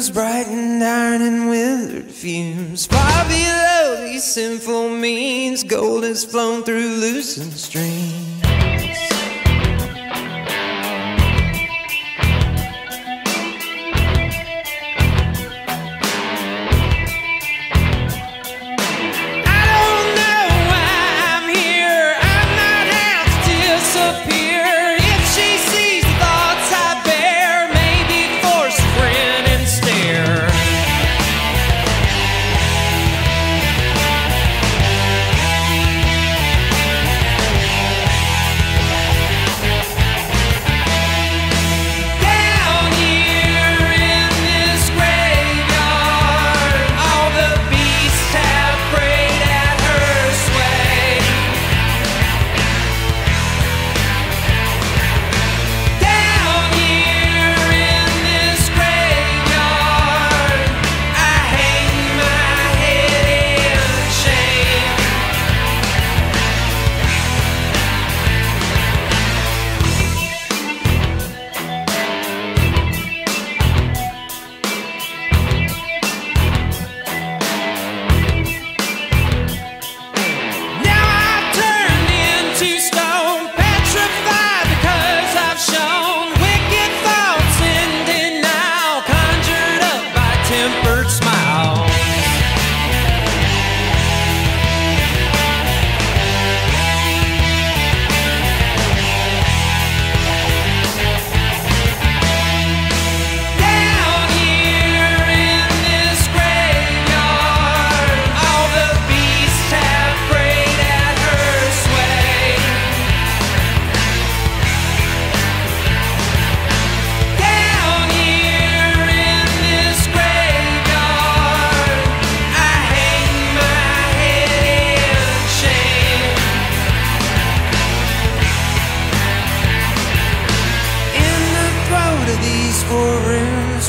rooms, bright and iron and withered fumes. Far below these sinful means, gold has flown through loosened streams.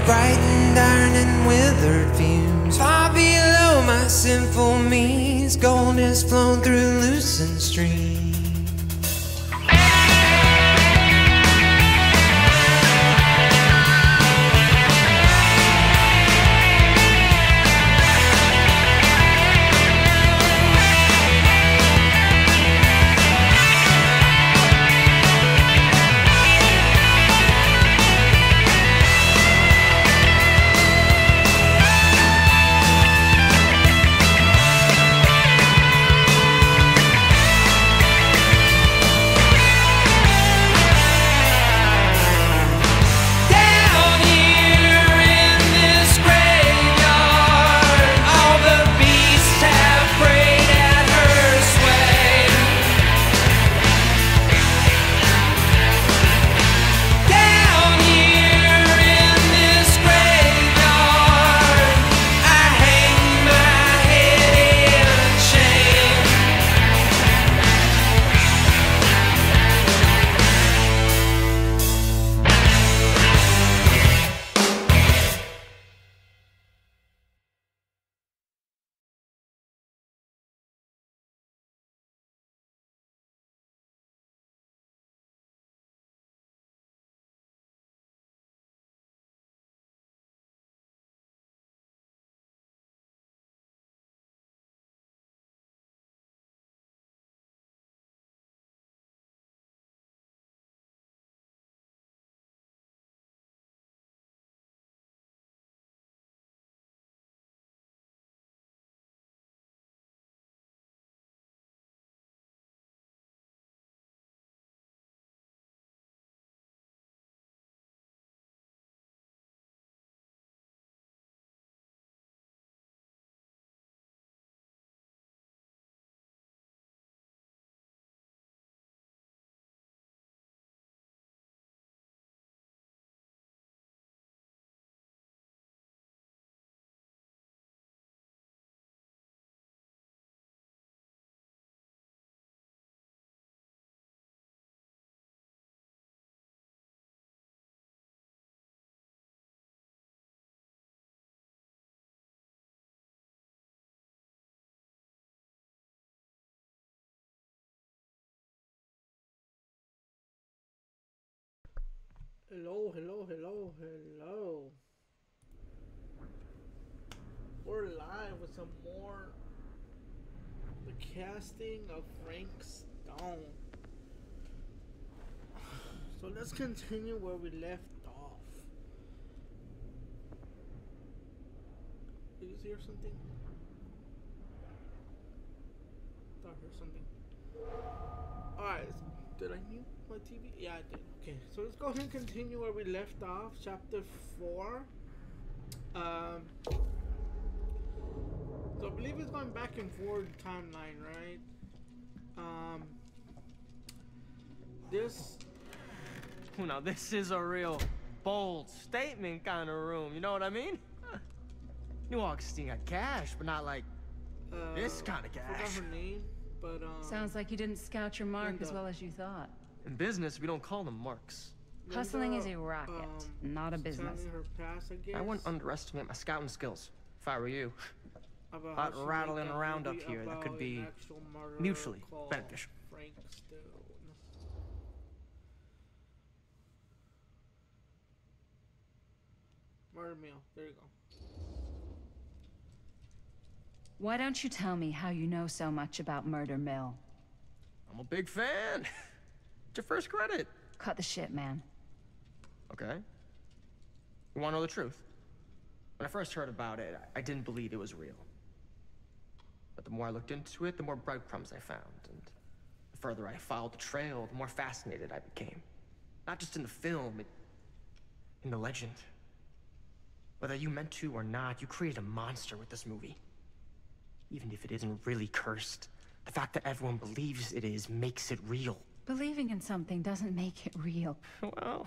Bright and iron and withered fumes. Far below my sinful means, gold has flown through loosened streams. Hello, hello, hello, hello. We're live with some more. The casting of Frank Stone. So let's continue where we left off. Did you hear something? I thought I heard something. Alright, did I mute my TV? Yeah, I did. Okay, so let's go ahead and continue where we left off. Chapter 4. So I believe it's going back and forth timeline, right? This. Well, now this is a real bold statement kind of room. You know what I mean? New Augustine got cash, but not like this kind of cash. Forgot her name, but Sounds like you didn't scout your mark as well as you thought. In business, we don't call them marks. Hustling is a racket, not a business. Her past, I guess. I wouldn't underestimate my scouting skills, if I were you. About Lot rattling around up here that could be mutually beneficial. Frank Stone. Murder Mill. There you go. Why don't you tell me how you know so much about Murder Mill? I'm a big fan. It's your first credit. Cut the shit, man. Okay. You want to know the truth? When I first heard about it, I didn't believe it was real. But the more I looked into it, the more breadcrumbs I found. And the further I followed the trail, the more fascinated I became. Not just in the film, in the legend. Whether you meant to or not, you created a monster with this movie. Even if it isn't really cursed, the fact that everyone believes it is makes it real. Believing in something doesn't make it real. Well,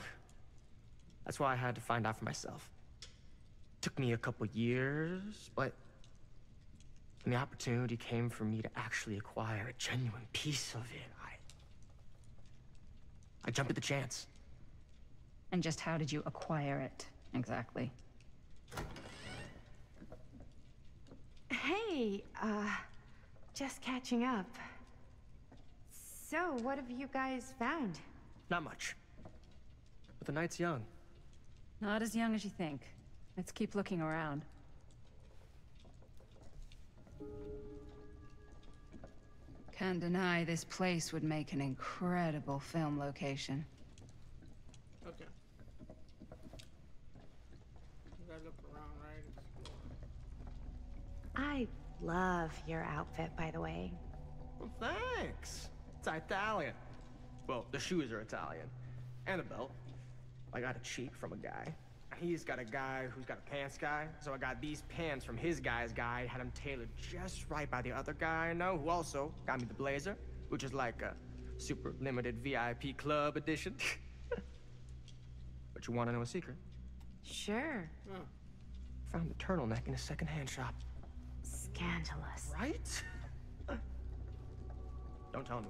that's why I had to find out for myself. Took me a couple years, but when the opportunity came for me to actually acquire a genuine piece of it, I jumped at the chance. And just how did you acquire it, exactly? Hey, just catching up. So, what have you guys found? Not much. But the night's young. Not as young as you think. Let's keep looking around. Can't deny this place would make an incredible film location. Okay. You gotta look around, right? Explore. I love your outfit, by the way. Well, thanks. It's Italian. Well, the shoes are Italian. And the belt. I got it cheap from a guy. He's got a guy who's got a pants guy, so I got these pants from his guy's guy, had them tailored just right by the other guy I know, who also got me the blazer, which is like a super limited VIP club edition. But you want to know a secret? Sure. Oh. Found the turtleneck in a secondhand shop. Scandalous. Right? Don't tell me.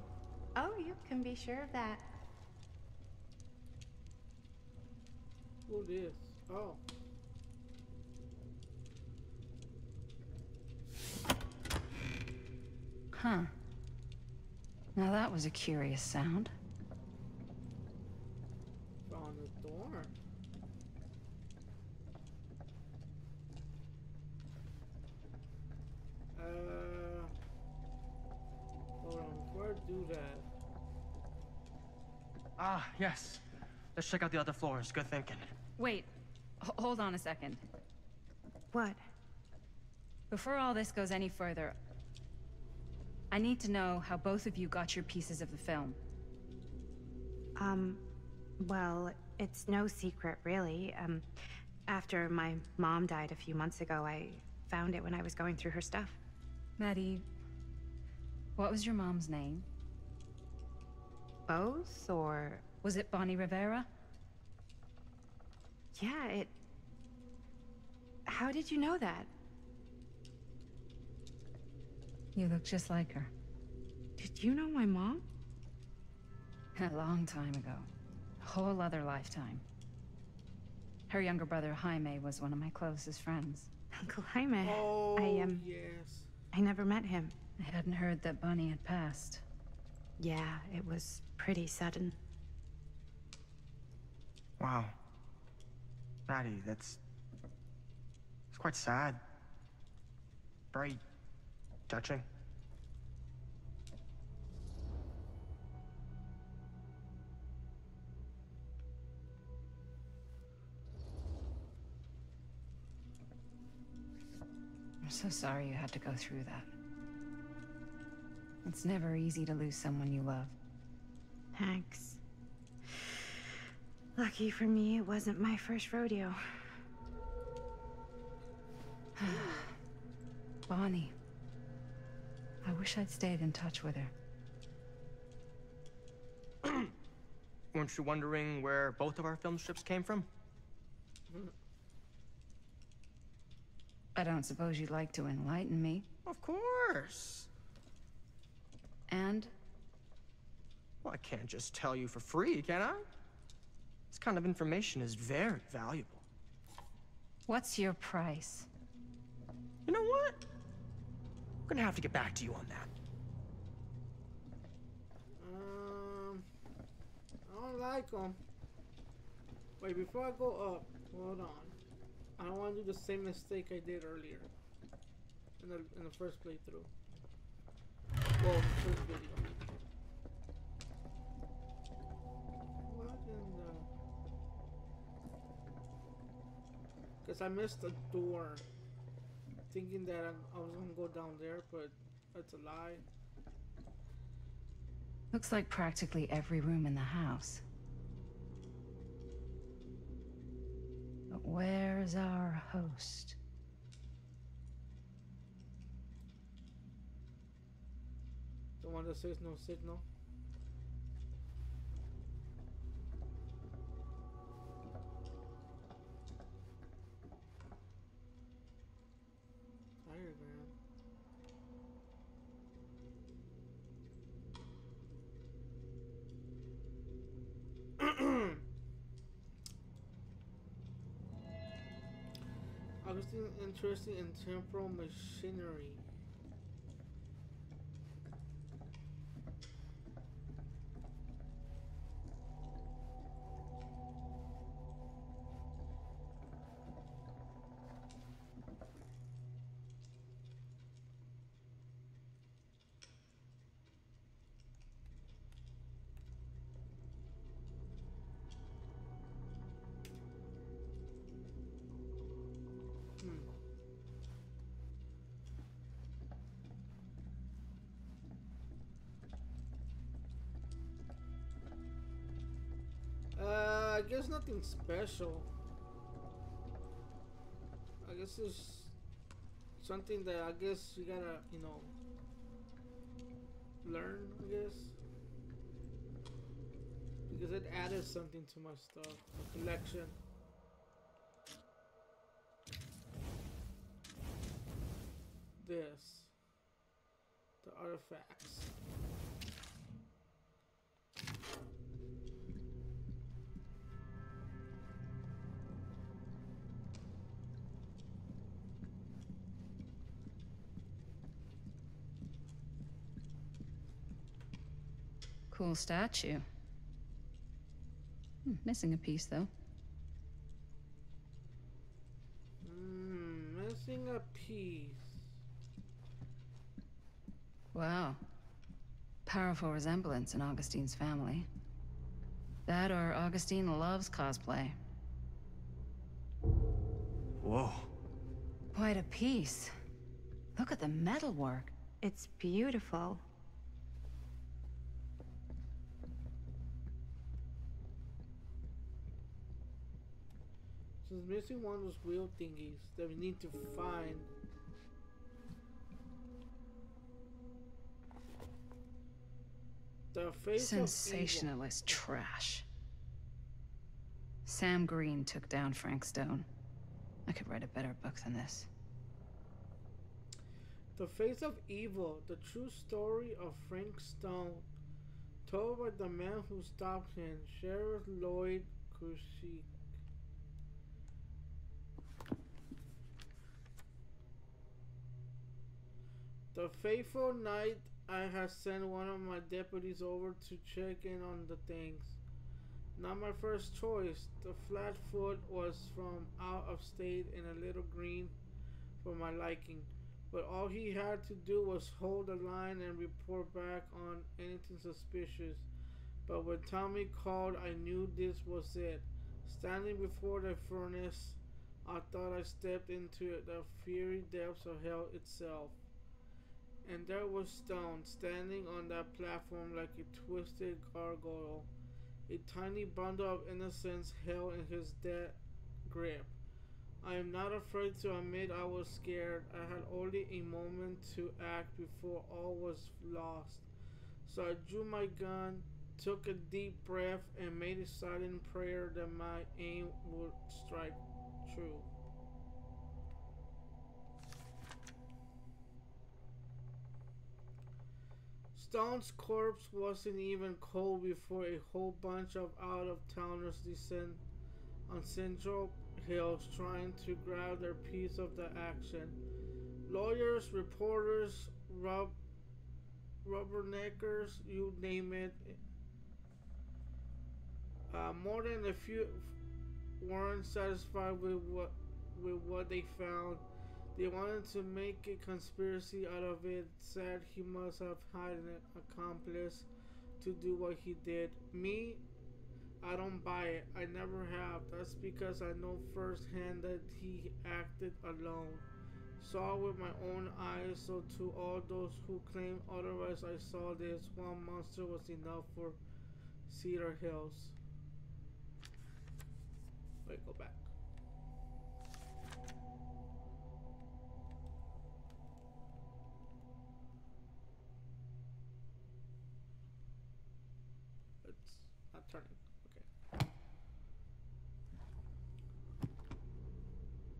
Oh, you can be sure of that. Who this? Oh. Huh. Now that was a curious sound. Found the door. Hold on, before I do that. Ah, yes. Let's check out the other floors. Good thinking. Wait, hold on a second. What? Before all this goes any further, I need to know how both of you got your pieces of the film. Well, it's no secret, really. After my mom died a few months ago, I found it when I was going through her stuff. Maddie, what was your mom's name? Both, or... Was it Bonnie Rivera? Yeah, How did you know that? You look just like her. Did you know my mom? A long time ago. A whole other lifetime. Her younger brother, Jaime, was one of my closest friends. Uncle Jaime. Oh, Yes. I never met him. I hadn't heard that Bonnie had passed. Yeah, it was pretty sudden. Wow. Maddie, it's quite sad. very touching. I'm so sorry you had to go through that. It's never easy to lose someone you love. Thanks. Lucky for me, it wasn't my first rodeo. Bonnie. I wish I'd stayed in touch with her. Weren't you wondering where both of our film strips came from? I don't suppose you'd like to enlighten me. Of course. And? Well, I can't just tell you for free, can I? This kind of information is very valuable. What's your price? You know what? I'm gonna have to get back to you on that. I don't like them. Wait, before I go up, hold on. I don't want to do the same mistake I did earlier in the first playthrough. Well, the first video. What in the? Because I missed a door, thinking that I was gonna go down there, but that's a lie. Looks like practically every room in the house. But where's our host? The one that says no signal. Diagram. Augustine interested in temporal machinery. I guess nothing special. I guess it's something that I guess you gotta, you know, learn, I guess. Because it added something to my stuff, my collection. This. The artifacts. Cool statue. Missing a piece, though. Missing a piece. Wow. Powerful resemblance in Augustine's family. That or Augustine loves cosplay. Whoa. Quite a piece. Look at the metalwork. It's beautiful. So it's missing one of those wheel thingies that we need to find. The face Sensationalist trash. Sam Green took down Frank Stone. I could write a better book than this. The Face of Evil, the true story of Frank Stone, told by the man who stopped him, Sheriff Lloyd Kushik. The fateful night I had sent one of my deputies over to check in on the things. Not my first choice. The Flatfoot was from out of state and a little green for my liking. but all he had to do was hold the line and report back on anything suspicious. But when Tommy called, I knew this was it. Standing before the furnace, I thought I stepped into the fiery depths of hell itself. And there was Stone, standing on that platform like a twisted gargoyle, a tiny bundle of innocence held in his dead grip. I am not afraid to admit I was scared. I had only a moment to act before all was lost. So I drew my gun, took a deep breath, and made a silent prayer that my aim would strike true. Stone's corpse wasn't even cold before a whole bunch of out-of-towners descended on Central Hills trying to grab their piece of the action. Lawyers, reporters, rubberneckers, you name it. More than a few weren't satisfied with what they found. They wanted to make a conspiracy out of it. Said he must have had an accomplice to do what he did. Me, I don't buy it. I never have. That's because I know firsthand that he acted alone. Saw with my own eyes, so to all those who claim otherwise, I saw this. One monster was enough for Cedar Hills. Wait, go back. It's not turning. Okay.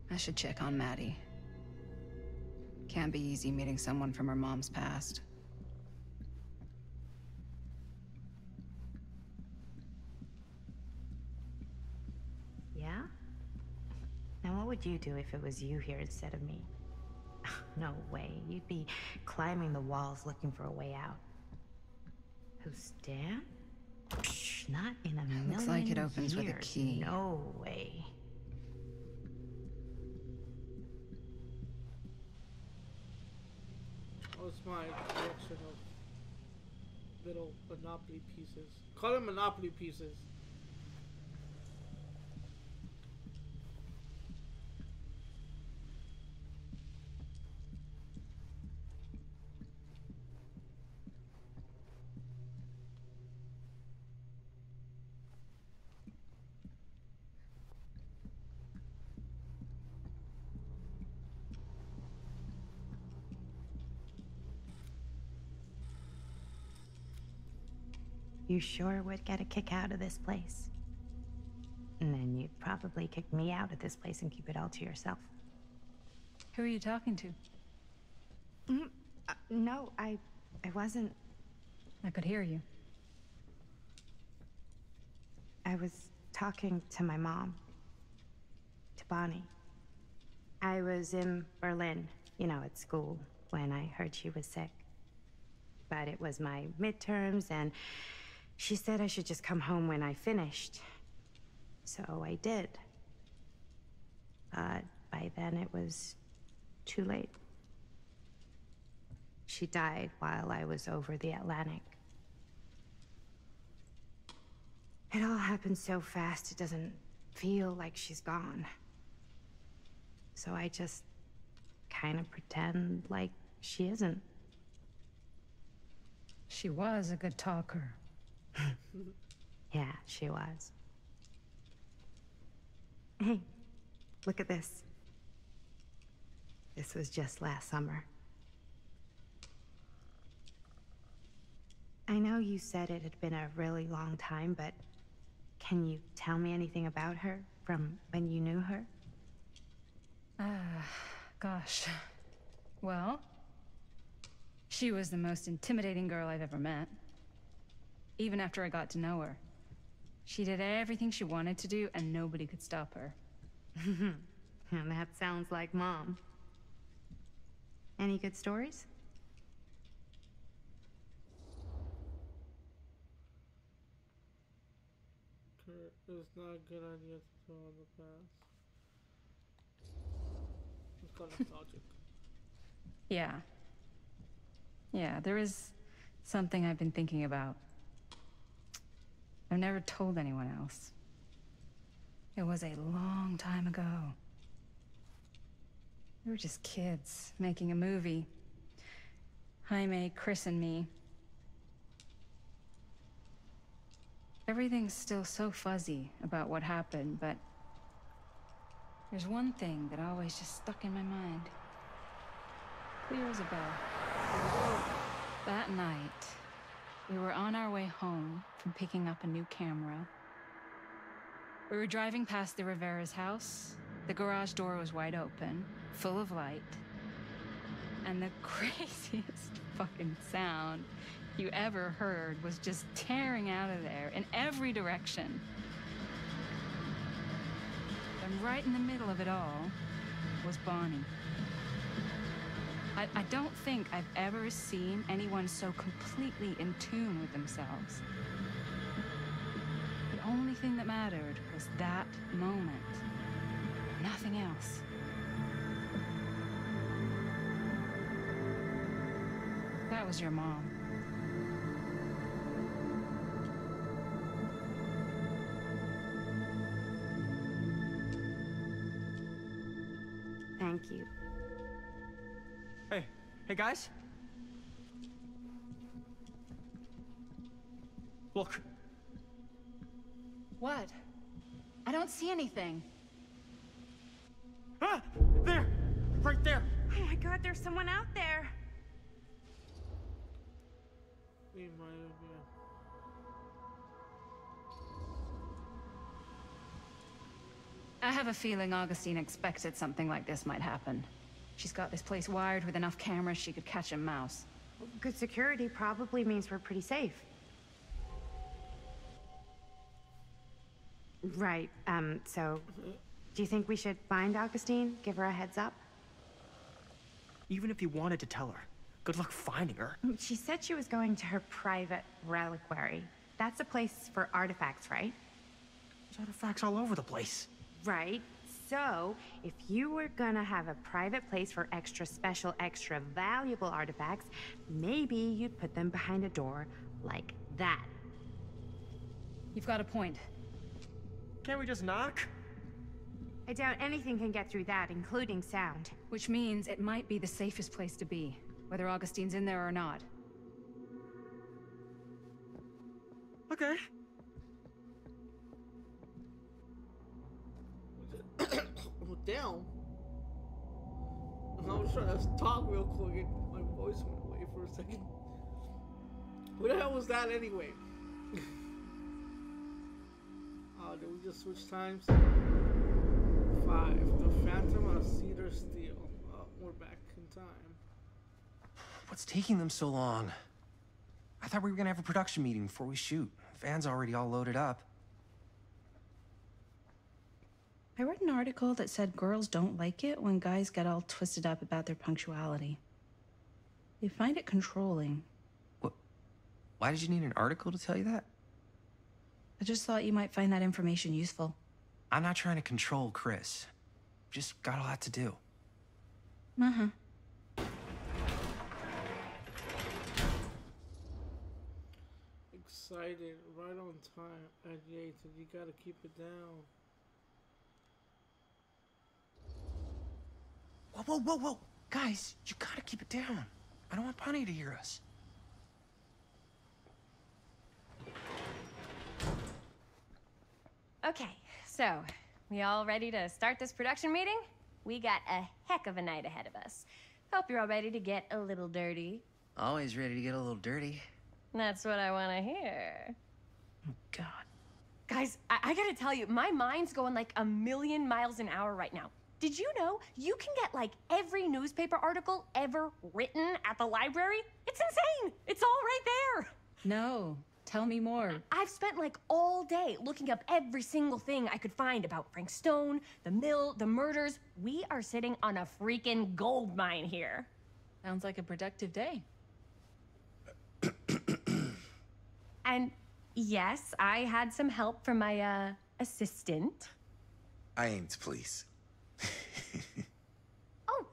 I should check on Maddie. Can't be easy meeting someone from her mom's past. Yeah? Now what would you do if it was you here instead of me? No way. You'd be climbing the walls looking for a way out. Who's Dan? Not in a million Looks like it opens years. with a key. No way. Oh, it's my collection of little Monopoly pieces. Call them Monopoly pieces. You sure would get a kick out of this place. And then you'd probably kick me out of this place and keep it all to yourself. Who are you talking to? No, I wasn't. I could hear you. I was talking to my mom. To Bonnie. I was in Berlin, at school, when I heard she was sick. But it was my midterms, and she said I should just come home when I finished. So I did. But by then it was too late. She died while I was over the Atlantic. It all happened so fast, it doesn't feel like she's gone. So I just kind of pretend like she isn't. She was a good talker. Yeah, she was. Hey, look at this. This was just last summer. I know you said it had been a really long time, but can you tell me anything about her from when you knew her? Gosh. Well, she was the most intimidating girl I've ever met. Even after I got to know her. She did everything she wanted to do, and nobody could stop her. And that sounds like Mom. Any good stories? It's not a good idea to throw on the past. It's called nostalgic. Yeah. Yeah, there is something I've been thinking about. I've never told anyone else. It was a long time ago. We were just kids making a movie. Jaime, Chris, and me. Everything's still so fuzzy about what happened, but there's one thing that always just stuck in my mind. Clear as a bell. That night, we were on our way home from picking up a new camera. We were driving past the Rivera's house. The garage door was wide open, full of light. And the craziest fucking sound you ever heard was just tearing out of there in every direction. And right in the middle of it all was Bonnie. I don't think I've ever seen anyone so completely in tune with themselves. The only thing that mattered was that moment. Nothing else. That was your mom. Thank you. Hey guys. Look. What? I don't see anything. Ah! There! Right there! Oh my god, there's someone out there. We might have, yeah. I have a feeling Augustine expected something like this might happen. She's got this place wired with enough cameras she could catch a mouse. Good security probably means we're pretty safe. Right, so... Do you think we should find Augustine? Give her a heads up? Even if you wanted to tell her, good luck finding her. She said she was going to her private reliquary. That's a place for artifacts, right? There's artifacts all over the place. Right. So, if you were gonna have a private place for extra special, extra valuable artifacts, maybe you'd put them behind a door like that. You've got a point. Can't we just knock? I doubt anything can get through that, including sound. Which means it might be the safest place to be, whether Augustine's in there or not. Okay. Oh, damn. I was trying to talk real quick and my voice went away for a second. What the hell was that anyway? Oh, did we just switch times? 5. The Phantom of Cedar Steel. Oh, we're back in time. What's taking them so long? I thought we were gonna have a production meeting before we shoot. Van's already all loaded up. I read an article that said girls don't like it when guys get all twisted up about their punctuality. They find it controlling. What? Why did you need an article to tell you that? I just thought you might find that information useful. I'm not trying to control Chris. Just got a lot to do. Uh-huh. Excited, right on time at Yates, and you gotta keep it down. Whoa, whoa, whoa, whoa! Guys, you gotta keep it down. I don't want Bonnie to hear us. Okay, so, we all ready to start this production meeting? We got a heck of a night ahead of us. Hope you're all ready to get a little dirty. Always ready to get a little dirty. That's what I want to hear. Oh, God. Guys, I gotta tell you, my mind's going like 1,000,000 miles an hour right now. Did you know you can get like every newspaper article ever written at the library? It's insane! It's all right there! No. Tell me more. I've spent like all day looking up every single thing I could find about Frank Stone, the mill, the murders. We are sitting on a freaking gold mine here. Sounds like a productive day. And yes, I had some help from my assistant. I aim to please. Oh,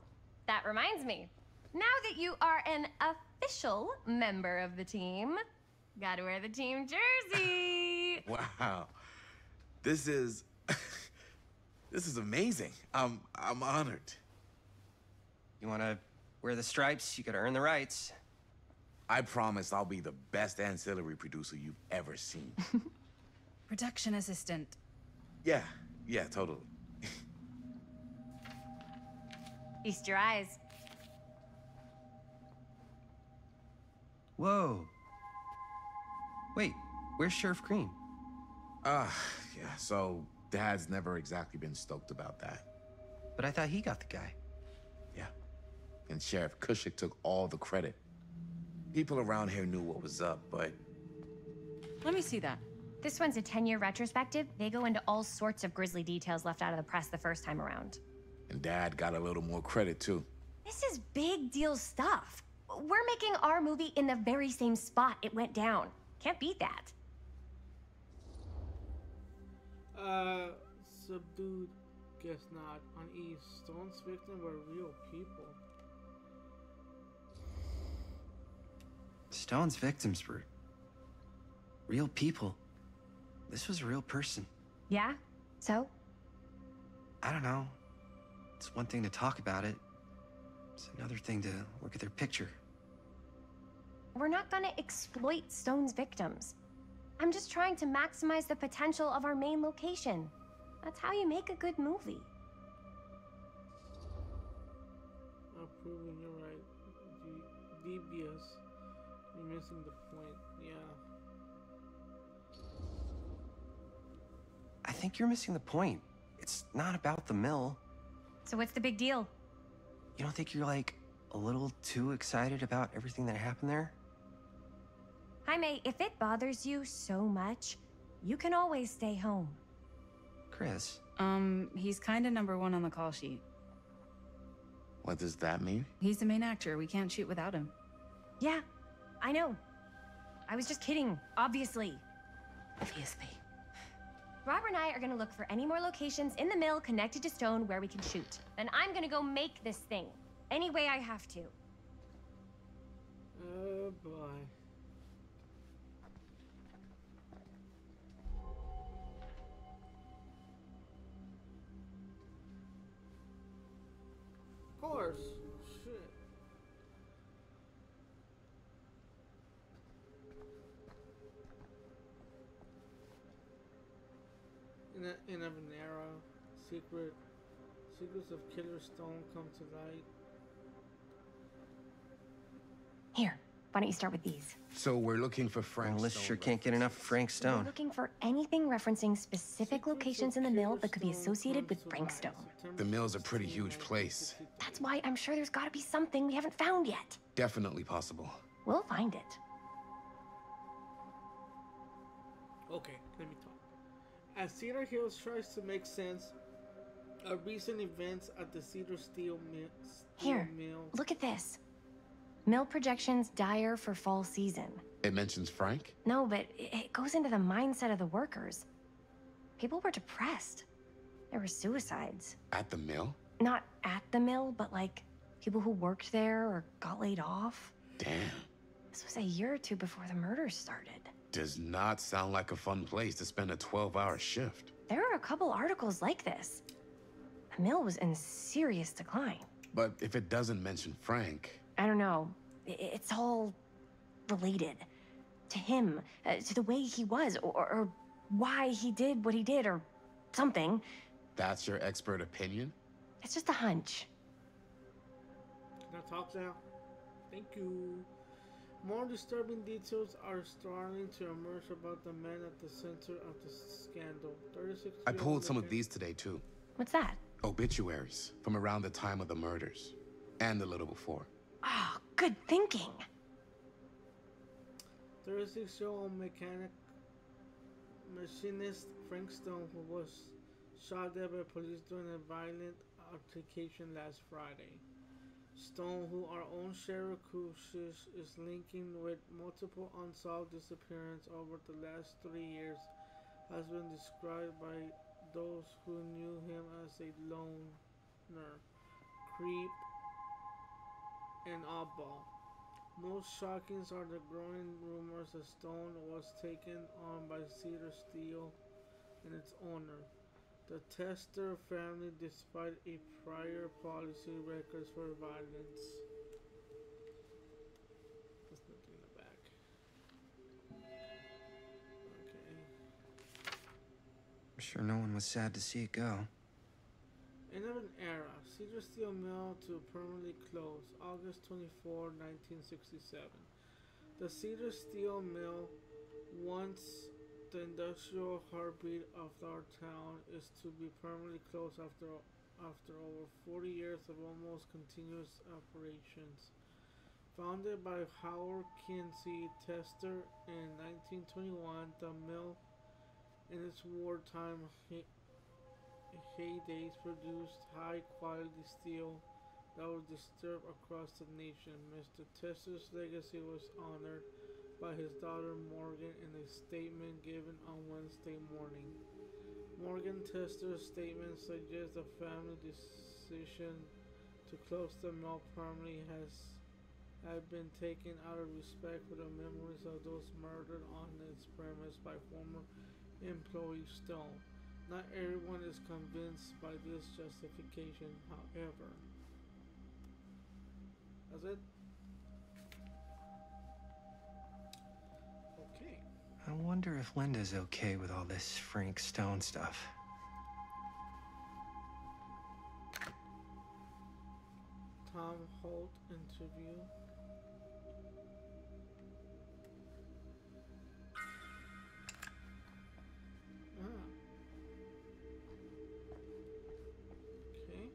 that reminds me. Now that you are an official member of the team, gotta wear the team jersey. Wow. This is this is amazing. I'm honored. You wanna wear the stripes, you gotta earn the rights. I promise I'll be the best ancillary producer you've ever seen. Production assistant. Yeah, totally. Feast your eyes. Whoa. Wait, where's Sheriff Green? Yeah, so Dad's never exactly been stoked about that. But I thought he got the guy. Yeah. And Sheriff Kushik took all the credit. People around here knew what was up, but... Let me see that. This one's a 10-year retrospective. They go into all sorts of grisly details left out of the press the first time around. And Dad got a little more credit, too. This is big deal stuff. We're making our movie in the very same spot it went down. Can't beat that. Subdued. Guess not. Unease. Stone's victims were real people. Stone's victims were real people. This was a real person. Yeah? So? I don't know. It's one thing to talk about it. It's another thing to look at their picture. We're not gonna exploit Stone's victims. I'm just trying to maximize the potential of our main location. That's how you make a good movie. Proving you're right. Devious. You're missing the point. Yeah. I think you're missing the point. It's not about the mill. So what's the big deal? You don't think you're, like, a little too excited about everything that happened there? Jaime, if it bothers you so much, you can always stay home. Chris. He's kinda number one on the call sheet. What does that mean? He's the main actor. We can't shoot without him. Yeah, I know. I was just kidding, obviously. Obviously. Robert and I are gonna look for any more locations in the mill connected to Stone where we can shoot. Then I'm gonna go make this thing. Any way I have to. Oh boy. Of course. Shit. In a Venera, secrets of Killer Stone come to light. Here, why don't you start with these? So we're looking for Frank Melissa Stone sure can't get enough of Frank We're Stone. looking for anything referencing specific locations in the mill that could be associated with Frank Stone. The mill's a pretty huge place. That's why I'm sure there's gotta be something we haven't found yet. Definitely possible. We'll find it. Okay, let me talk. As Cedar Hills tries to make sense of recent events at the Cedar Steel Here, Mill. look at this. Mill projections dire for fall season. It mentions Frank? No, but it goes into the mindset of the workers. People were depressed. There were suicides. At the mill? Not at the mill, but like people who worked there or got laid off. Damn. This was a year or two before the murders started. Does not sound like a fun place to spend a 12-hour shift. There are a couple articles like this. The mill was in serious decline. But if it doesn't mention Frank... I don't know. It's all related. To him, to the way he was, or why he did what he did, or something. That's your expert opinion? It's just a hunch. Can I talk now? Thank you. More disturbing details are starting to emerge about the man at the center of the scandal. 36. I pulled some of these today, too. What's that? Obituaries from around the time of the murders. And a little before. Oh, good thinking. 36-year-old machinist Frank Stone, who was shot dead by police during a violent altercation last Friday. Stone, who our own Sheriff Kushik is linking with multiple unsolved disappearances over the last 3 years, has been described by those who knew him as a loner, creep, and oddball. Most shocking are the growing rumors that Stone was taken on by Cedar Steel and its owner, the Tester family, despite a prior policy records for violence. There's nothing in the back. Okay. I'm sure no one was sad to see it go. End of an era. Cedar Steel Mill to permanently close. August 24, 1967. The Cedar Steel Mill, once the industrial heartbeat of our town, is to be permanently closed after over 40 years of almost continuous operations. Founded by Howard Kinsey Tester in 1921, the mill, in its wartime heydays, produced high-quality steel that was distributed across the nation. Mr. Tester's legacy was honored by his daughter Morgan in a statement given on Wednesday morning. Morgan Tester's statement suggests the family decision to close the mill permanently had been taken out of respect for the memories of those murdered on its premise by former employee Stone. Not everyone is convinced by this justification, however. That's it. Okay. I wonder if Linda's okay with all this Frank Stone stuff. Tom Holt interview. Okay.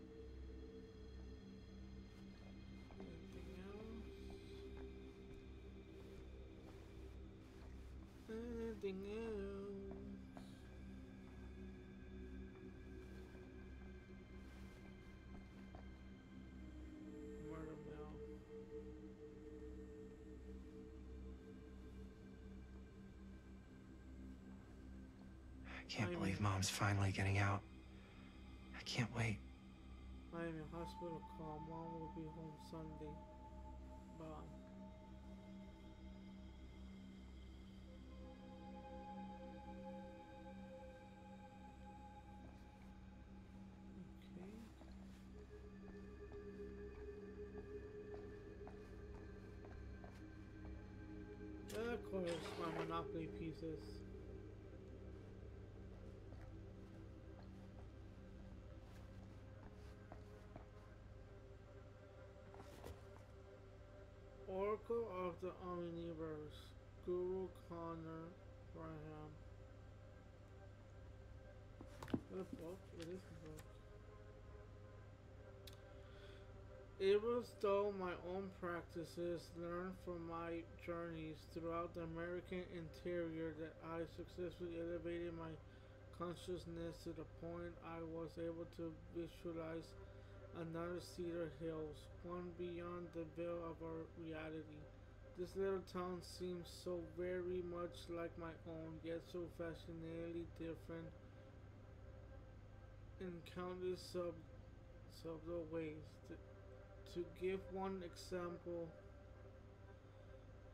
Anything else? Murder mill. I can't believe Mom's finally getting out. I can't wait. Miami hospital call. Mom will be home Sunday. Bob. Okay. Of course, my Monopoly pieces. Oracle of the Omniverse, Guru Connor Graham. What a book? What is the book? It was though my own practices learned from my journeys throughout the American interior that I successfully elevated my consciousness to the point I was able to visualize another Cedar Hills, one beyond the veil of our reality. This little town seems so very much like my own, yet so fascinatingly different in countless subtle ways. To give one example,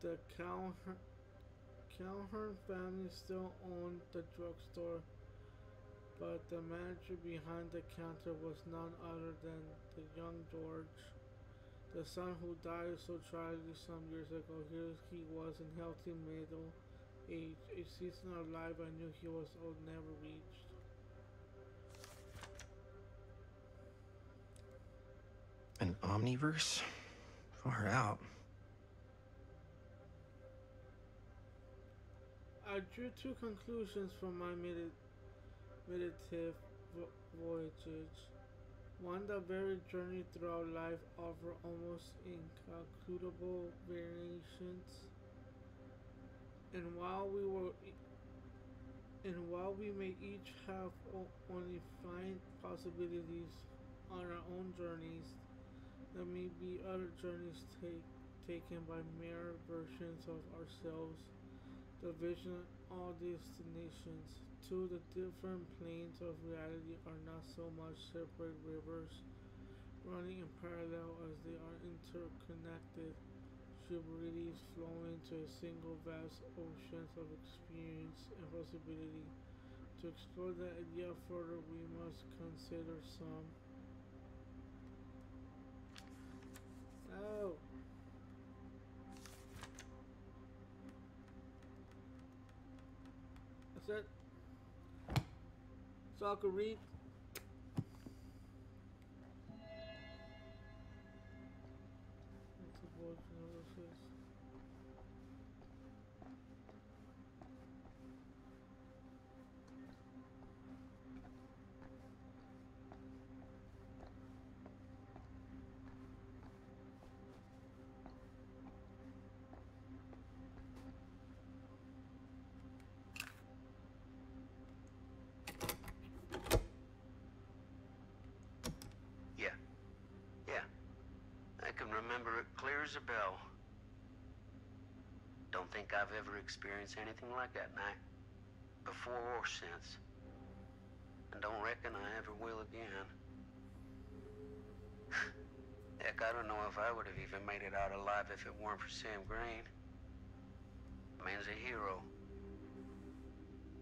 the Calhoun family still owned the drugstore, but the manager behind the counter was none other than the young George, the son who died so tragically some years ago. Here he was in healthy middle age, a season of life I knew he was old, never reached. An Omniverse? Far out. I drew two conclusions from my meditative voyages. One, the very journey throughout life offer almost incalculable variations, and while we may each have only finite possibilities on our own journeys, there may be other journeys taken by mirror versions of ourselves. The vision of all destinations to the different planes of reality are not so much separate rivers, running in parallel as they are interconnected, shibboleths flow into a single vast ocean of experience and possibility. To explore that idea further, we must consider some. Oh. That's it. So I could read. That's a voice analysis. Remember it clear as a bell. Don't think I've ever experienced anything like that night, before or since. And don't reckon I ever will again. Heck, I don't know if I would have even made it out alive if it weren't for Sam Green. Man's a hero.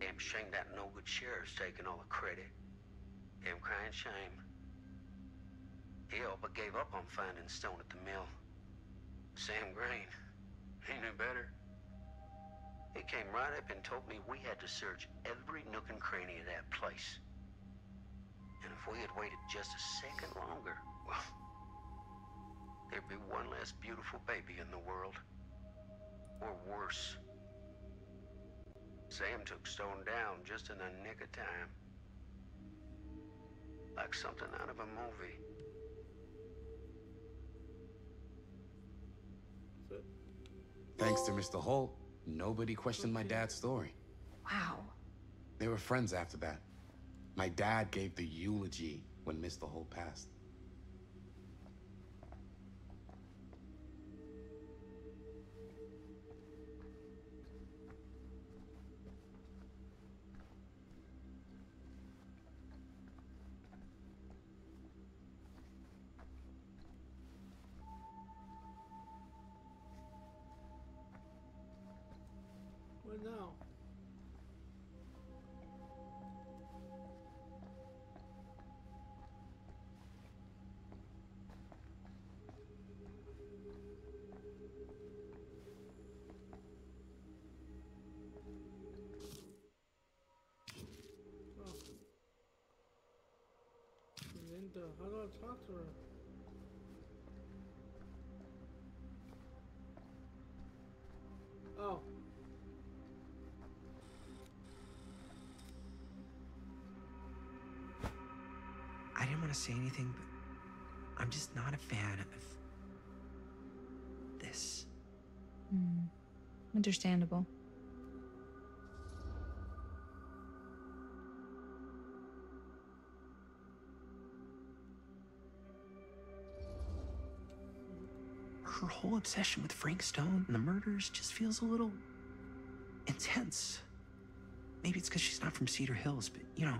Damn shame that no-good sheriff's taking all the credit. Damn crying shame. He all but gave up on finding Stone at the mill. Sam Green, he knew better. He came right up and told me we had to search every nook and cranny of that place. And if we had waited just a second longer, well, there'd be one less beautiful baby in the world. Or worse. Sam took Stone down just in the nick of time. Like something out of a movie. Thanks to Mr. Holt, nobody questioned my dad's story. Wow. They were friends after that. My dad gave the eulogy when Mr. Holt passed. What now? Oh. Linda, how do I talk to her? Oh. I didn't want to say anything, but I'm just not a fan of this. Understandable. Her whole obsession with Frank Stone and the murders just feels a little intense. Maybe it's because she's not from Cedar Hills, but you know,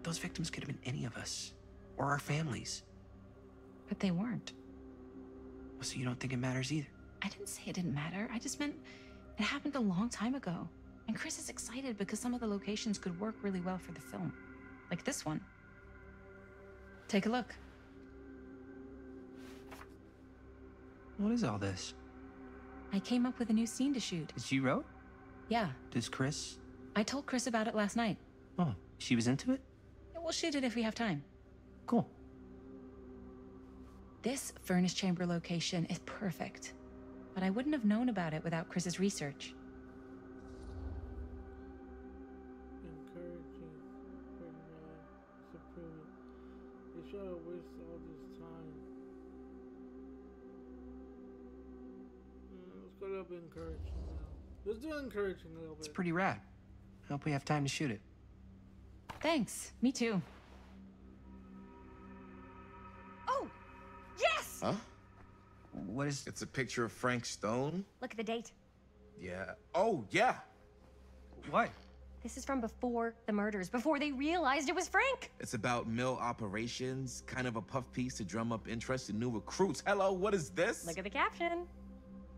those victims could have been any of us, or our families. But they weren't. So you don't think it matters either? I didn't say it didn't matter. I just meant it happened a long time ago. And Chris is excited because some of the locations could work really well for the film. Like this one. Take a look. What is all this? I came up with a new scene to shoot. That you wrote? Yeah. Does Chris? I told Chris about it last night. Oh, she was into it? We'll shoot it if we have time. Cool. This furnace chamber location is perfect. But I wouldn't have known about it without Chris's research. Encouraging, disapproving. They should have wasted all this time. Let's go a little bit encouraging now. Let's do encouraging a little bit. It's pretty rad. I hope we have time to shoot it. Thanks. Me too. Oh! Yes! Huh? What is... It's a picture of Frank Stone? Look at the date. Yeah. Oh, yeah. What? This is from before the murders, before they realized it was Frank. It's about mill operations, kind of a puff piece to drum up interest in new recruits. Hello, what is this? Look at the caption.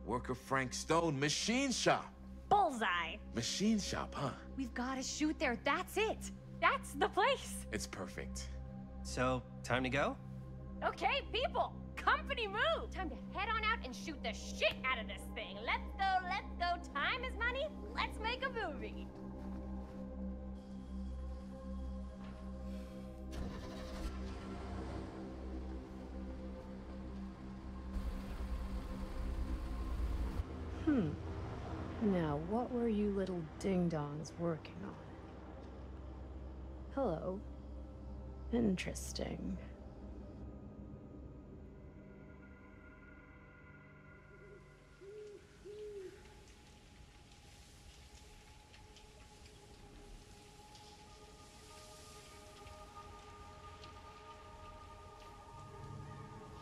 Worker Frank Stone, machine shop. Bullseye. Machine shop, huh? We've got to shoot there. That's it. That's the place. It's perfect. So, time to go? Okay, people. Company move. Time to head on out and shoot the shit out of this thing. Let's go, let's go. Time is money. Let's make a movie. Now, what were you little ding-dongs working on? Hello. Interesting.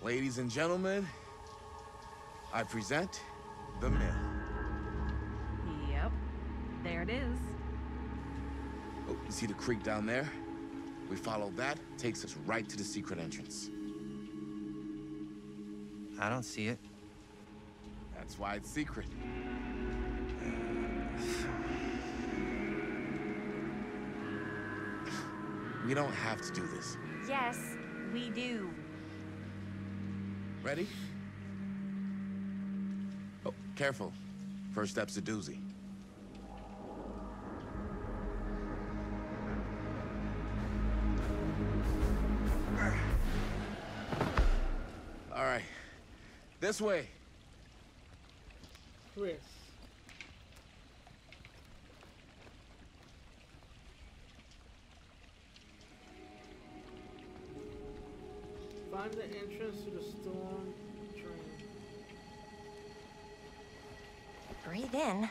Ladies and gentlemen, I present The Mill. Yep. There it is. Oh, you see the creek down there? We follow that, takes us right to the secret entrance. I don't see it. That's why it's secret. We don't have to do this. Yes, we do. Ready? Oh, careful. First step's a doozy. All right. This way. Chris. Find the entrance to the storm drain. Breathe in.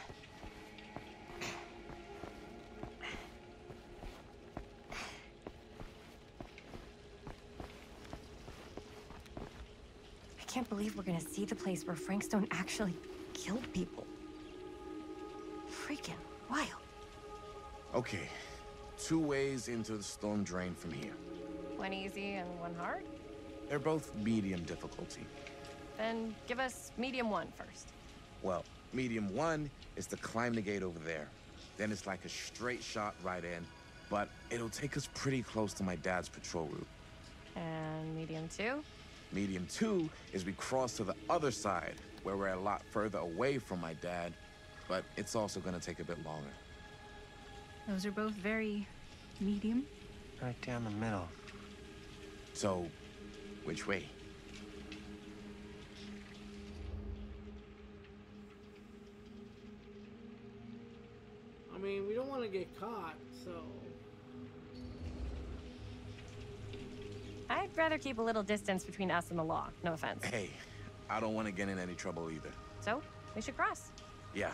I can't believe we're gonna see the place where Frank Stone actually killed people. Freaking wild. Okay. 2 ways into the storm drain from here. One easy and one hard? They're both medium difficulty. Then give us medium one first. Well, medium 1 is to climb the gate over there. Then it's like a straight shot right in, but it'll take us pretty close to my dad's patrol route. And medium two? Medium 2 is we cross to the other side, where we're a lot further away from my dad, but it's also gonna take a bit longer. Those are both very medium. Right down the middle. So, which way? I mean, we don't want to get caught, so... I'd rather keep a little distance between us and the law. No offense. Hey, I don't want to get in any trouble either. So, we should cross. Yeah.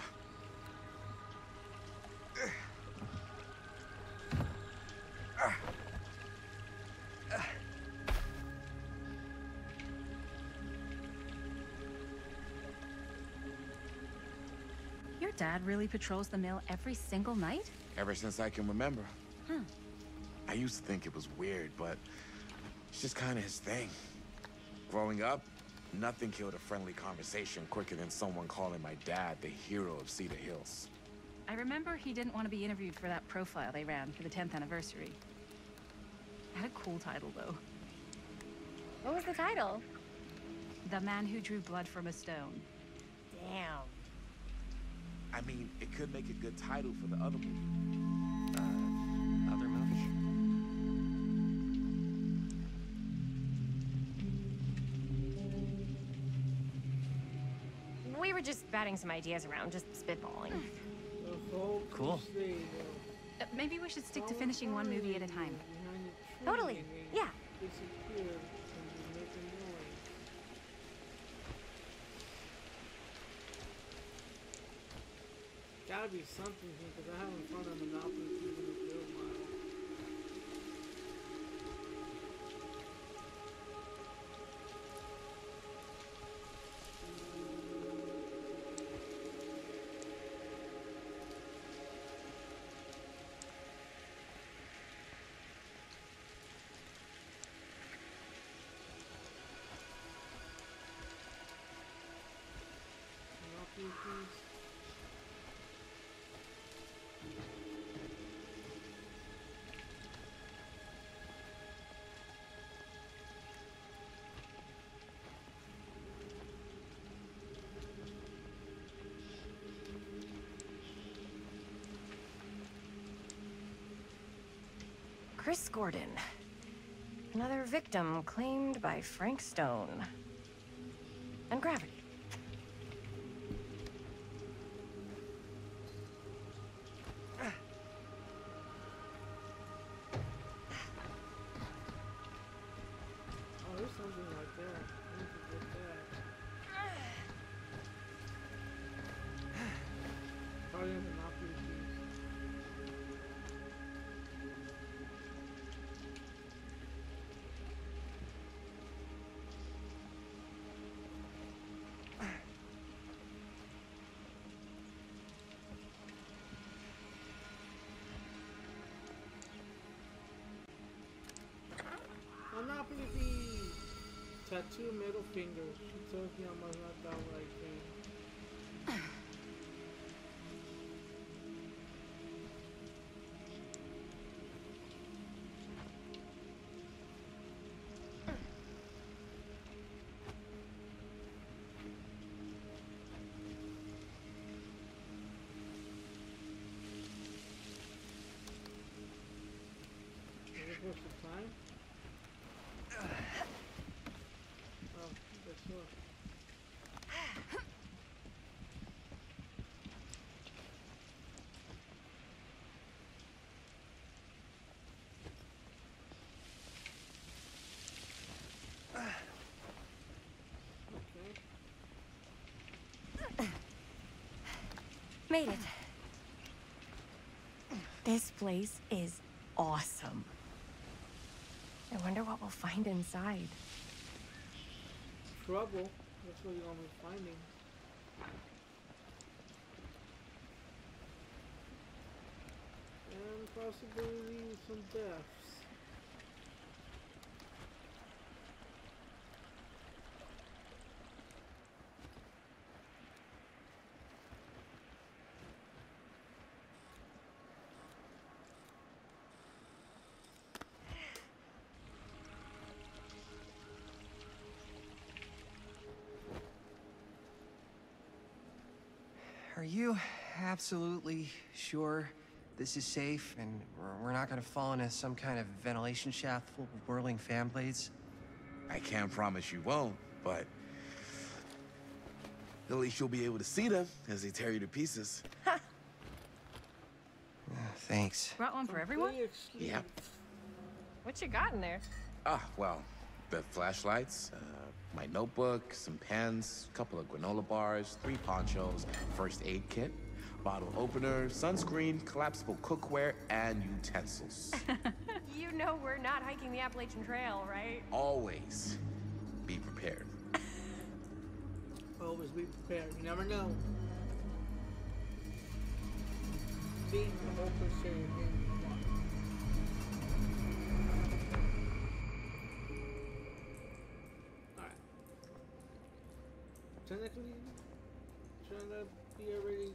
Your dad really patrols the mill every single night? Ever since I can remember. Huh. I used to think it was weird, but it's just kind of his thing. Growing up, nothing killed a friendly conversation quicker than someone calling my dad the hero of Cedar Hills. I remember he didn't want to be interviewed for that profile they ran for the 10th anniversary. It had a cool title, though. What was the title? The Man Who Drew Blood from a Stone. Damn. I mean, it could make a good title for the other movie. Other movie? We were just batting some ideas around, just spitballing. The whole Cool. crusade, Maybe we should stick to finishing one movie at a time. behind the tree Totally. and they Yeah. disappeared and they make a noise. Gotta be something here, because I haven't found a Monopoly Cube in a real while. Chris Gordon. Another victim claimed by Frank Stone. And Gravity. Oh, there's something like that. I need to get that. Probably a Monopoly piece. Monopoly piece! Tattoo middle finger. She tells me I must not die like me. What's the time? Oh, that's what. Made it. This place is awesome. I wonder what we'll find inside. Trouble. That's what you're gonna be finding. And possibly some deaths. Are you absolutely sure this is safe and we're not gonna fall into some kind of ventilation shaft full of whirling fan blades? I can't promise you won't, but at least you'll be able to see them as they tear you to pieces. Thanks. Brought one for everyone? Yeah. What you got in there? Ah, well, the flashlights, my notebook, some pens, a couple of granola bars, 3 ponchos, first aid kit, bottle opener, sunscreen, collapsible cookware, and utensils. You know we're not hiking the Appalachian Trail, right? Always be prepared. Always be prepared. You never know. See, the whole cliche again. Alright. Technically, trying to be already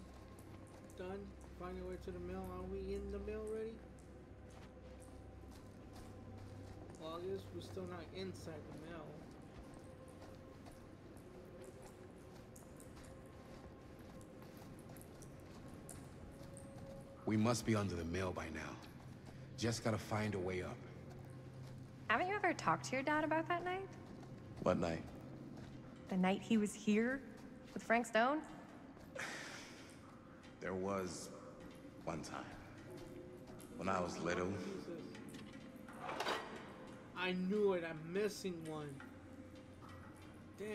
done. Finding a way to the mill. Are we in the mill already? Well, I guess we're still not inside the mill. We must be under the mill by now. Just gotta find a way up. Haven't you ever talked to your dad about that night? What night? The night he was here with Frank Stone? There was one time. When I was little. I knew it. I'm missing one. Damn.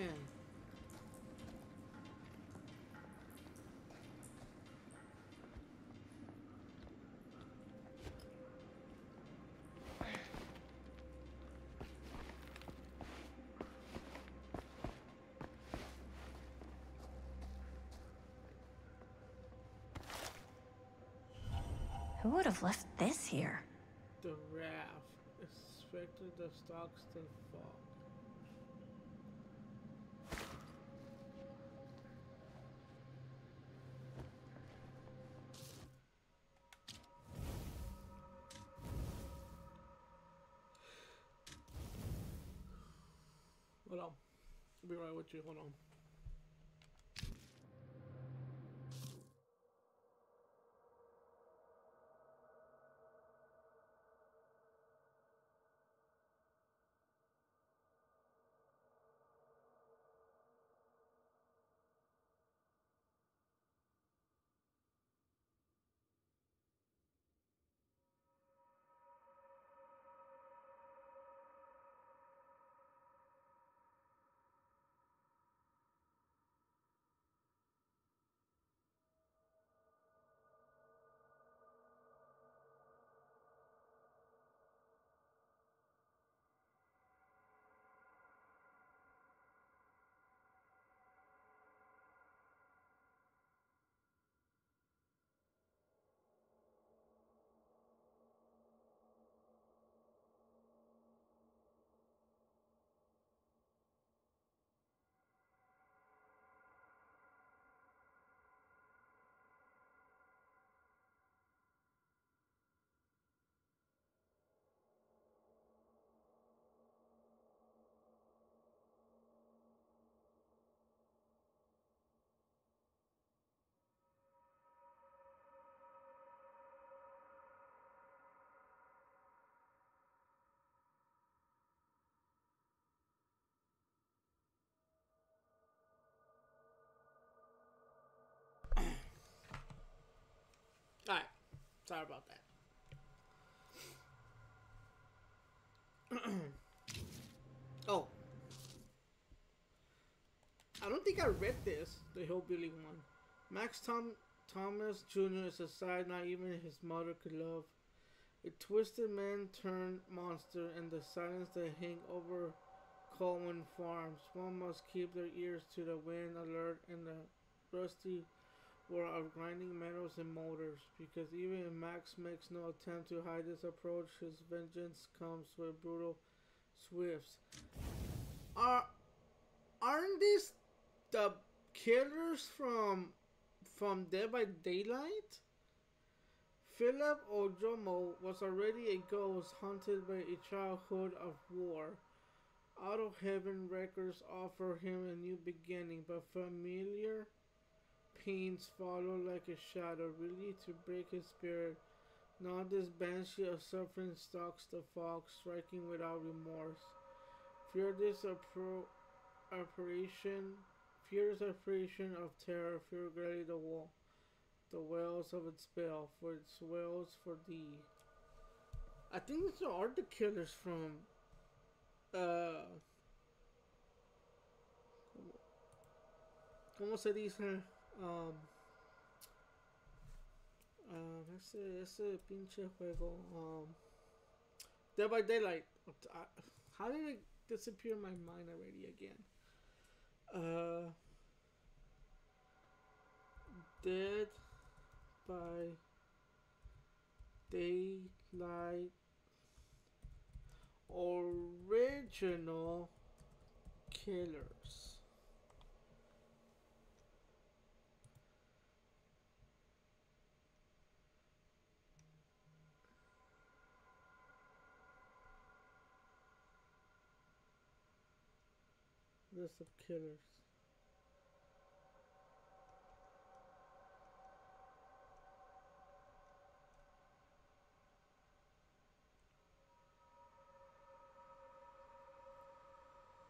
Who would have left this here? The raft. Expected the stocks to fall. Hold on. I'll be right with you. Hold on. Alright. Sorry about that. Oh. I don't think I read this, the Hillbilly one. Thomas Jr. is a side not even his mother could love. A twisted man turned monster and the silence that hang over Colwyn Farms. One must keep their ears to the wind alert in the rusty war of grinding metals and motors, because even if Max makes no attempt to hide his approach, his vengeance comes with brutal swifts. Aren't these the killers from Dead by Daylight? Philip Ojomo was already a ghost haunted by a childhood of war. Out of Heaven records offer him a new beginning, but familiar pains follow like a shadow, really to break his spirit. Now this banshee of suffering stalks the fog, striking without remorse. Fear this apparition of terror, fear greatly the wells of its spell, for its wells for thee. I think these are the killers from ¿cómo se dice? Ese pinche juego. Dead by Daylight. How did it disappear in my mind already again? Dead by Daylight original killers. List of killers.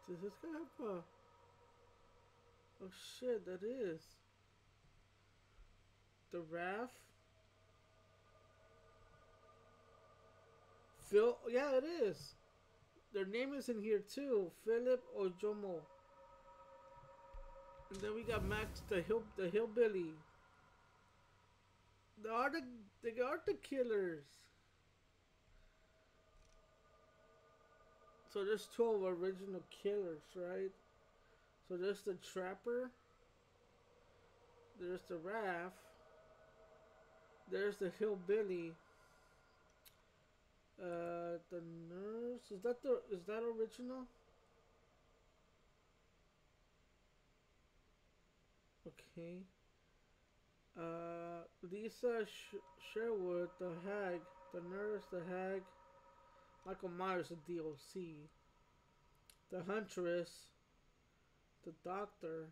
Does this guy have a... Oh shit, that is. The Raff? Phil... Yeah, it is. Their name is in here too. Philip Ojomo. And then we got Max, the hillbilly. They are the killers. So there's 12 original killers, right? So there's the Trapper. There's the Raff. There's the hillbilly. The nurse. Is that original? Okay. Lisa Sherwood, the hag, the nurse, the hag. Michael Myers, the DOC. The huntress, the doctor.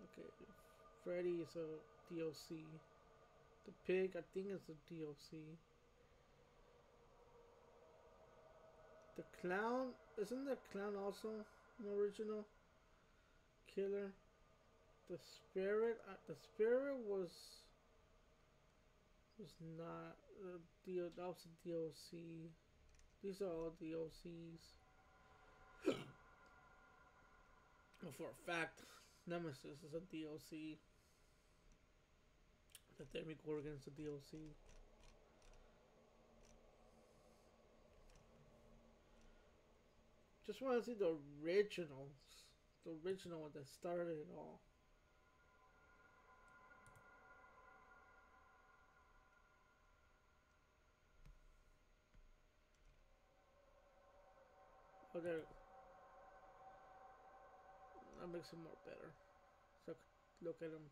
Okay, Freddy is a DOC. The pig, I think, is a DOC. The clown, isn't the clown also an original killer? The spirit was not that was a DOC. These are all DOCs. Well, for a fact, Nemesis is a DOC. The Demogorgon's a DOC. Just want to see the originals. The original one that started it all. Oh, there. That makes it more better. So I could look at them.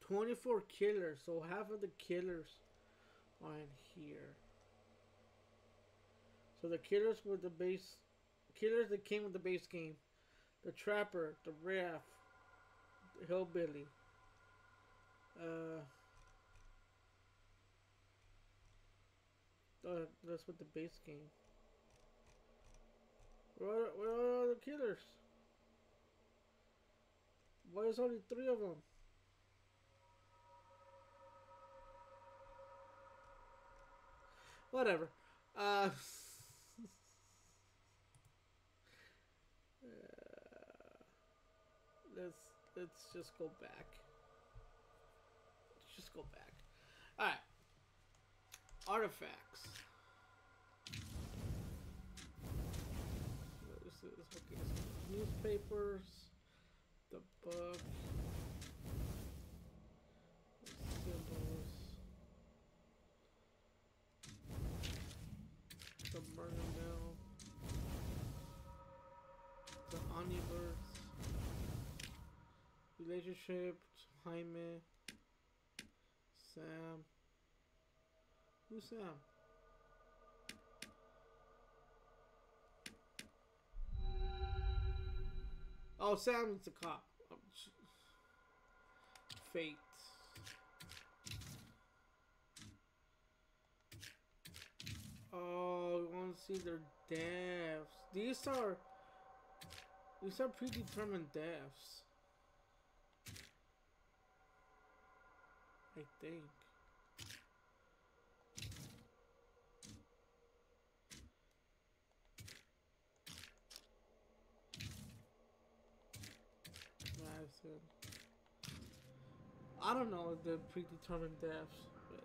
24 killers, so half of the killers are in here. So the killers with the base, killers that came with the base game, the Trapper, the Raff, the Hillbilly. That's with the base game. Where are the killers? Why is only 3 of them? Whatever. Let's just go back. Let's just go back. All right. Artifacts. Okay, newspapers, the book, the symbols, the murder mill, the omnibus, relationship, Jaime, Sam. Who's Sam? Oh, Sam's the cop. Fate. Oh, we want to see their deaths. These are predetermined deaths. I think. I don't know if they're predetermined deaths, but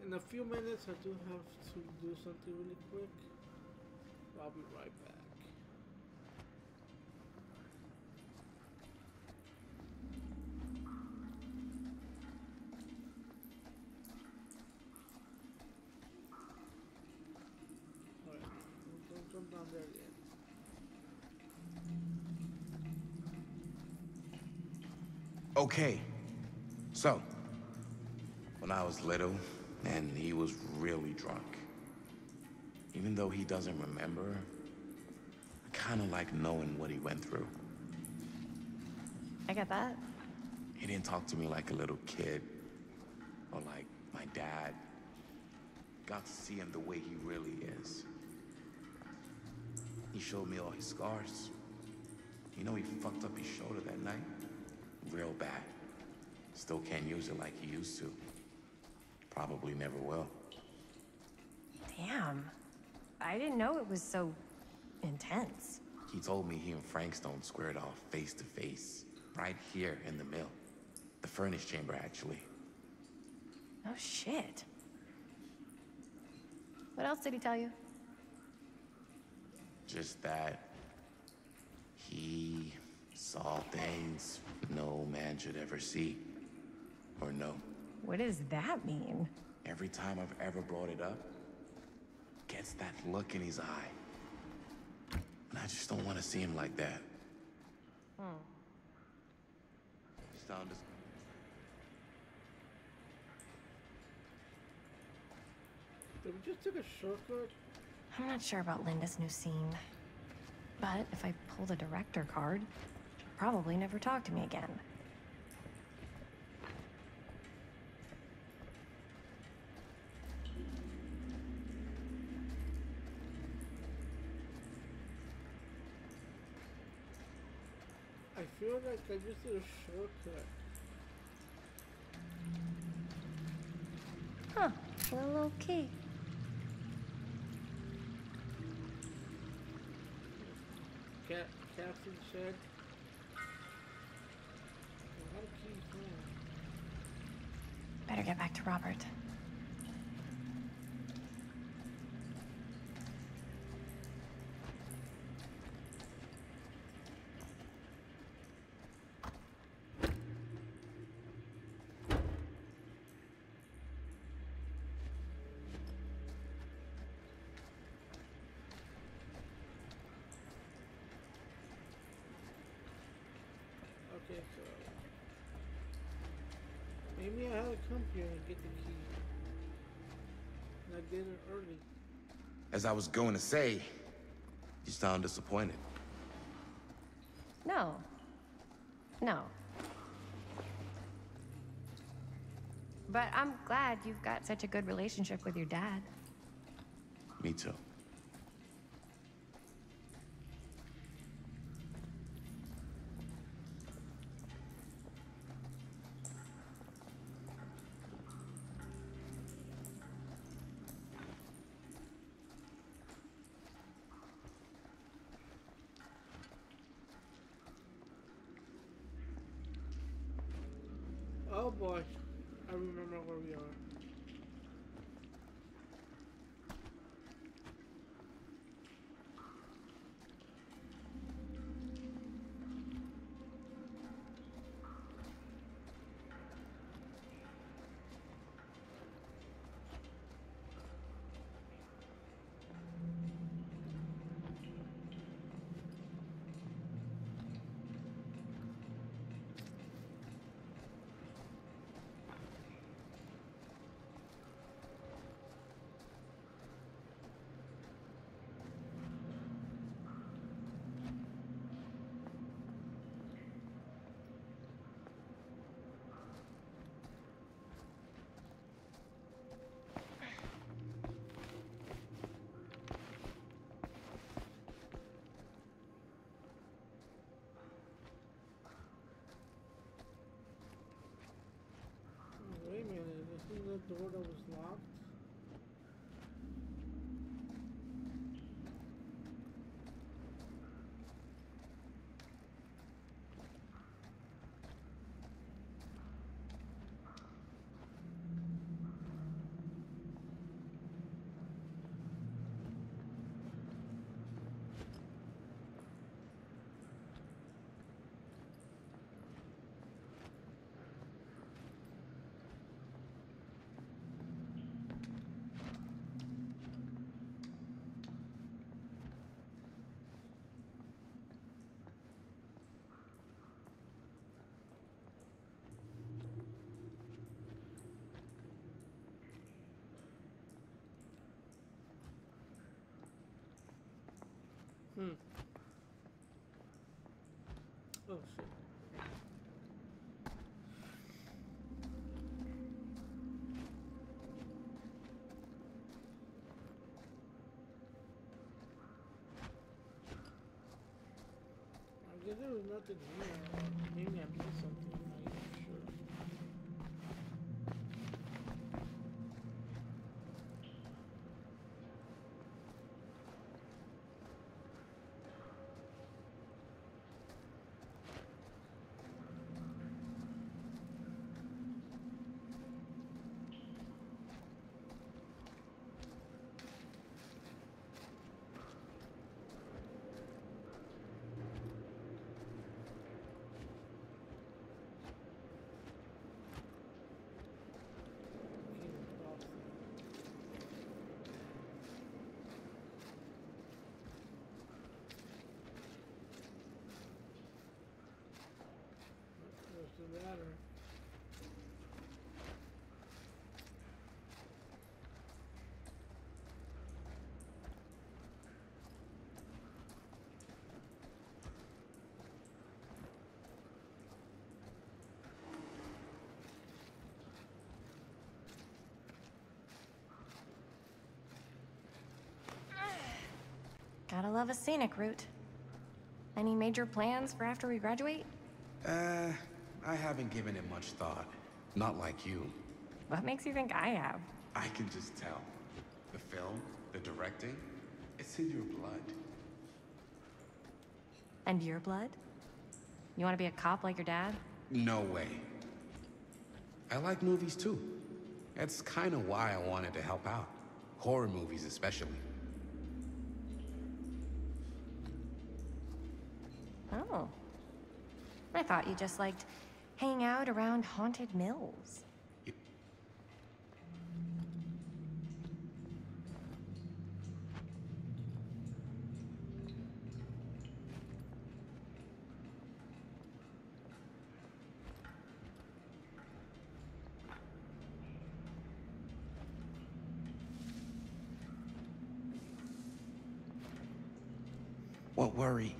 in a few minutes I do have to do something really quick. I'll be right back. Down there yet. Okay, so when I was little and he was really drunk, even though he doesn't remember, I kind of like knowing what he went through. I get that. He didn't talk to me like a little kid or like my dad. Got to see him the way he really is. He showed me all his scars. You know, he fucked up his shoulder that night. Real bad. Still can't use it like he used to. Probably never will. Damn. I didn't know it was so intense. He told me he and Frankstone squared off face to face. Right here in the mill. The furnace chamber, actually. Oh, shit. What else did he tell you? Just that he saw things no man should ever see or know. What does that mean? Every time I've ever brought it up, gets that look in his eye. And I just don't want to see him like that. Sound is... Did we just take a shortcut? I'm not sure about Linda's new scene. But if I pull the director card, she'll probably never talk to me again. I feel like I just did a shortcut. Huh, a little key. Captain said. How do keys go? Better get back to Robert. Okay, so maybe I had to come here and get the key. And I did it early. As I was going to say, you sound disappointed. No. No. But I'm glad you've got such a good relationship with your dad. Me too. Oh boy, I remember where we are. Wait a minute, isn't the door that was locked? Oh shit. I guess there was nothing here. Maybe I missed something. I'm not even sure. Where's the ladder? Gotta love a scenic route. Any major plans for after we graduate? I haven't given it much thought. Not like you. What makes you think I have? I can just tell. The film, the directing, it's in your blood. And your blood? You want to be a cop like your dad? No way. I like movies too. That's kind of why I wanted to help out. Horror movies especially. Oh. I thought you just liked hanging out around haunted mills. What worry?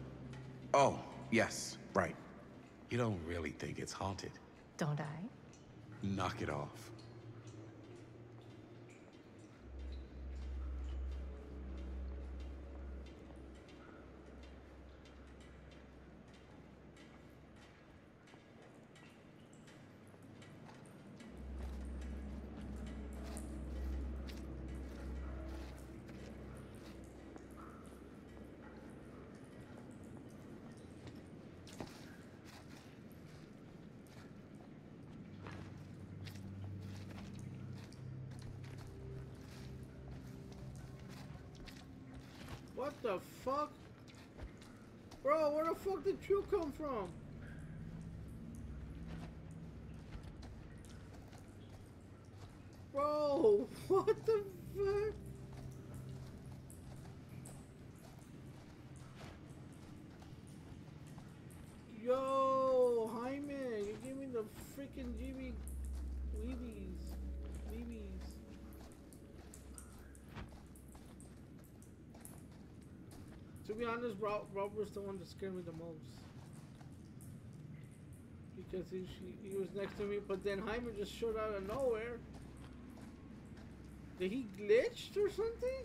Oh, yes, right. You don't really think it's haunted. Don't I? Knock it off. What the fuck? Bro, where the fuck did you come from? Bro, what the fuck? Yo, Jaime, you gave me the freaking GB weebies. To be honest, Rob was the one that scared me the most. Because he was next to me, but then Jaime just showed out of nowhere. Did he glitched or something?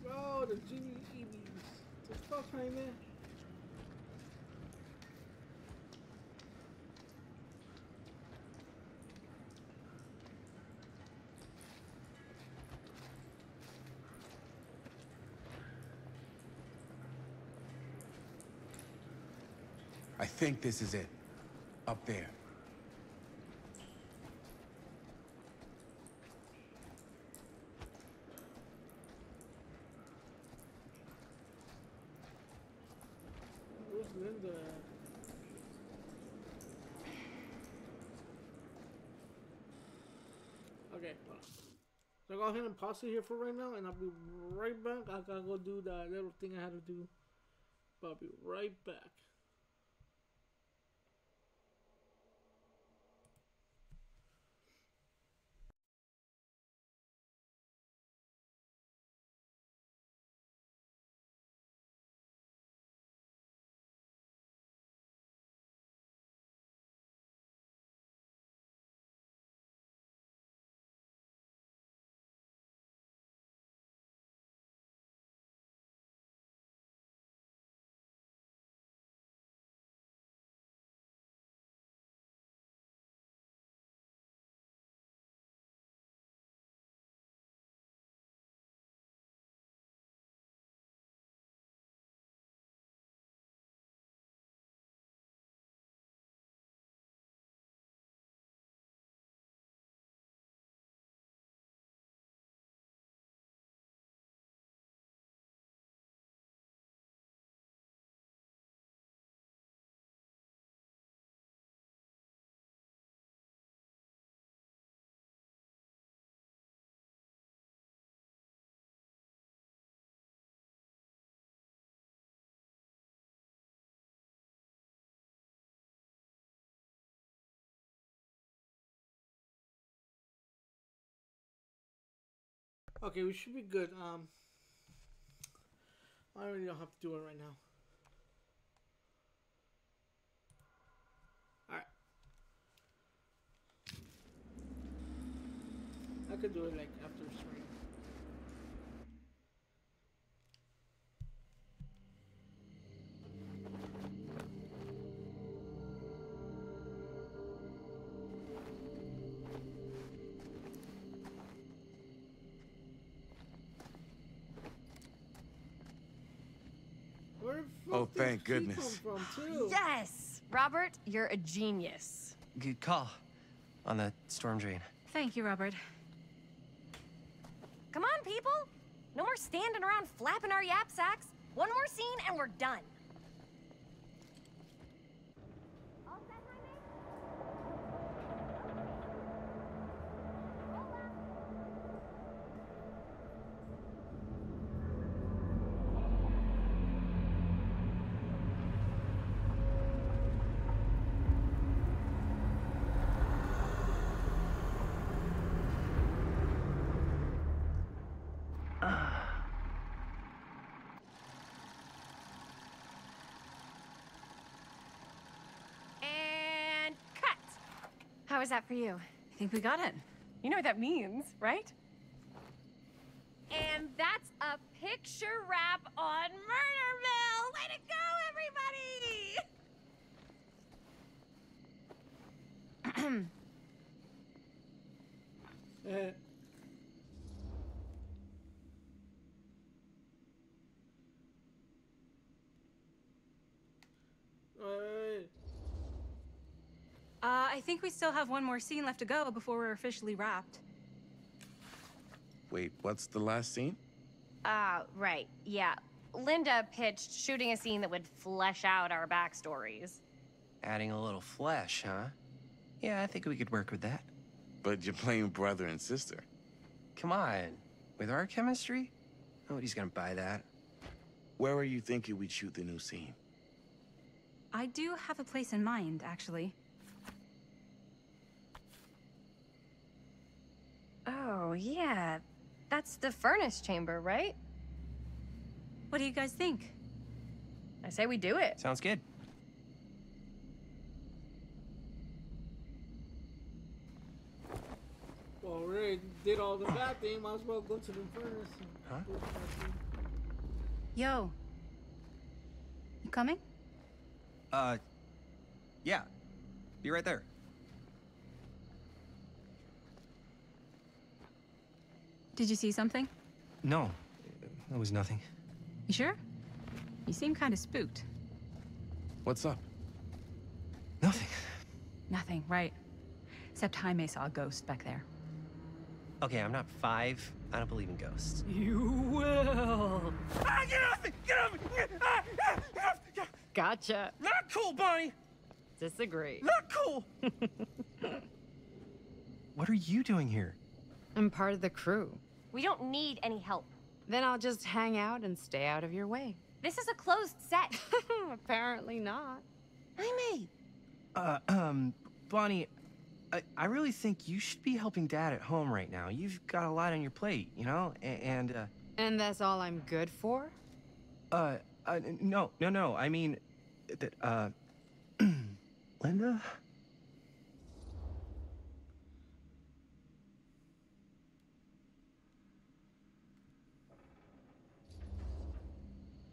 Bro, the Jimmy Eebies. The fuck, Jaime? I think this is it. Up there. Where's Linda at? Okay, hold on. So go ahead and pause it here for right now, and I'll be right back. I gotta go do that little thing I had to do. But I'll be right back. Okay, we should be good. I really don't have to do it right now. Alright. I could do it like after stream. Oh, thank goodness. Yes! Robert, you're a genius. Good call on the storm drain. Thank you, Robert. Come on, people! No more standing around flapping our yap sacks. One more scene and we're done. And cut! How was that for you? I think we got it. You know what that means, right? And that's a picture wrap on Murderville! Way to go, everybody! I think we still have one more scene left to go before we're officially wrapped. Wait, what's the last scene? Right, yeah. Linda pitched shooting a scene that would flesh out our backstories. Adding a little flesh, huh? Yeah, I think we could work with that. But you're playing brother and sister. Come on. With our chemistry? Nobody's gonna buy that. Where are you thinking we'd shoot the new scene? I do have a place in mind, actually. Oh, yeah. That's the furnace chamber, right? What do you guys think? I say we do it. Sounds good. Well, we already did all the bad thing. Might as well go to the furnace. Huh? Yo. You coming? Yeah. Be right there. Did you see something? No, it was nothing. You sure? You seem kind of spooked. What's up? Nothing. Nothing, right. Except Jaime saw a ghost back there. Okay, I'm not 5. I don't believe in ghosts. You will. Ah, get off me! Get off me! Gotcha. Not cool, Bonnie! Disagree. Not cool! What are you doing here? I'm part of the crew. We don't need any help. Then I'll just hang out and stay out of your way. This is a closed set. Apparently not. Jaime! Bonnie, I really think you should be helping Dad at home right now. You've got a lot on your plate, you know? And that's all I'm good for? no. I mean, that, Linda?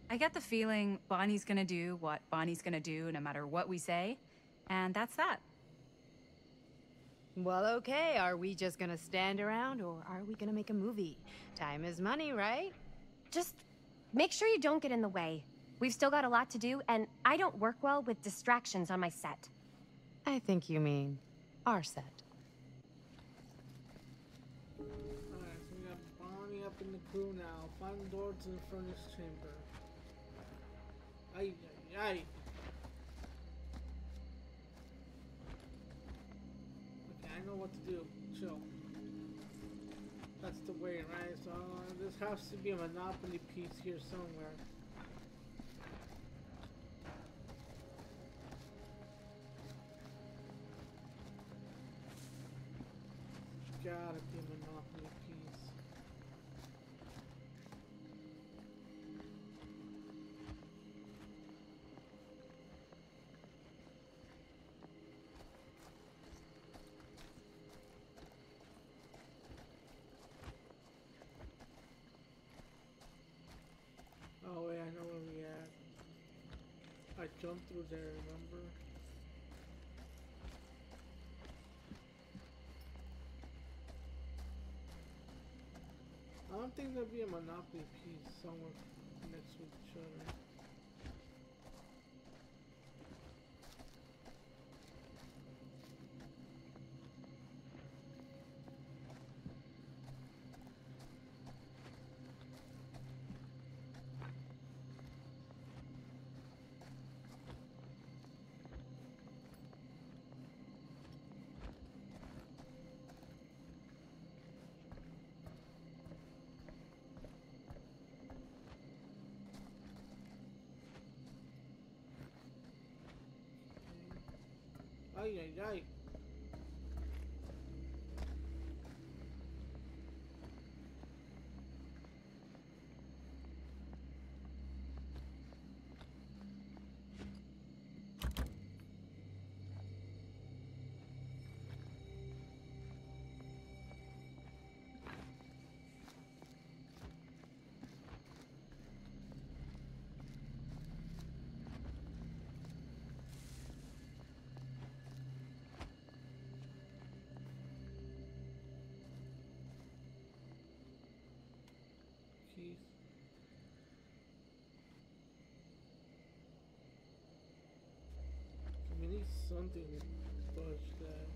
I get the feeling Bonnie's gonna do what Bonnie's gonna do no matter what we say, and that's that. Well, okay. Are we just gonna stand around, or are we gonna make a movie? Time is money, right? Just make sure you don't get in the way. We've still got a lot to do, and I don't work well with distractions on my set. I think you mean our set. Alright, so we got Bonnie up in the crew now. Find the door to the furnace chamber. Ay, ay, ay. Okay, I know what to do. Chill. That's the way, right? So this has to be a Monopoly piece here somewhere. Gotta be a Monopoly piece. Oh wait, I know where we at. I jumped through there, remember? I don't think there'll be a Monopoly piece somewhere next to each other. Ay, ay, ay. Keys. We need something to push that.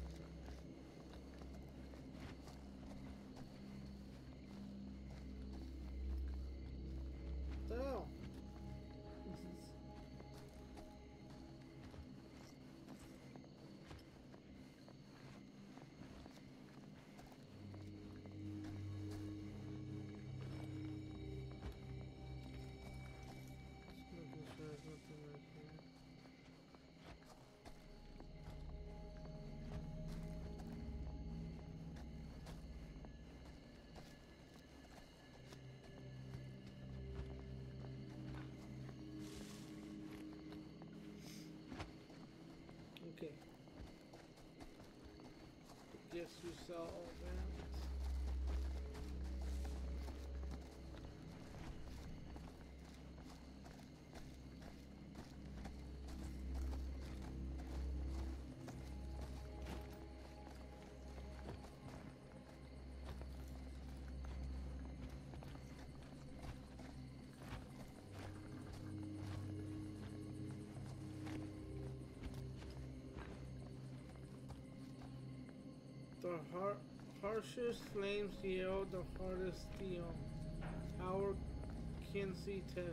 Guess you saw all that. The harshest flames yield the hardest steel. Our Kinsey tester.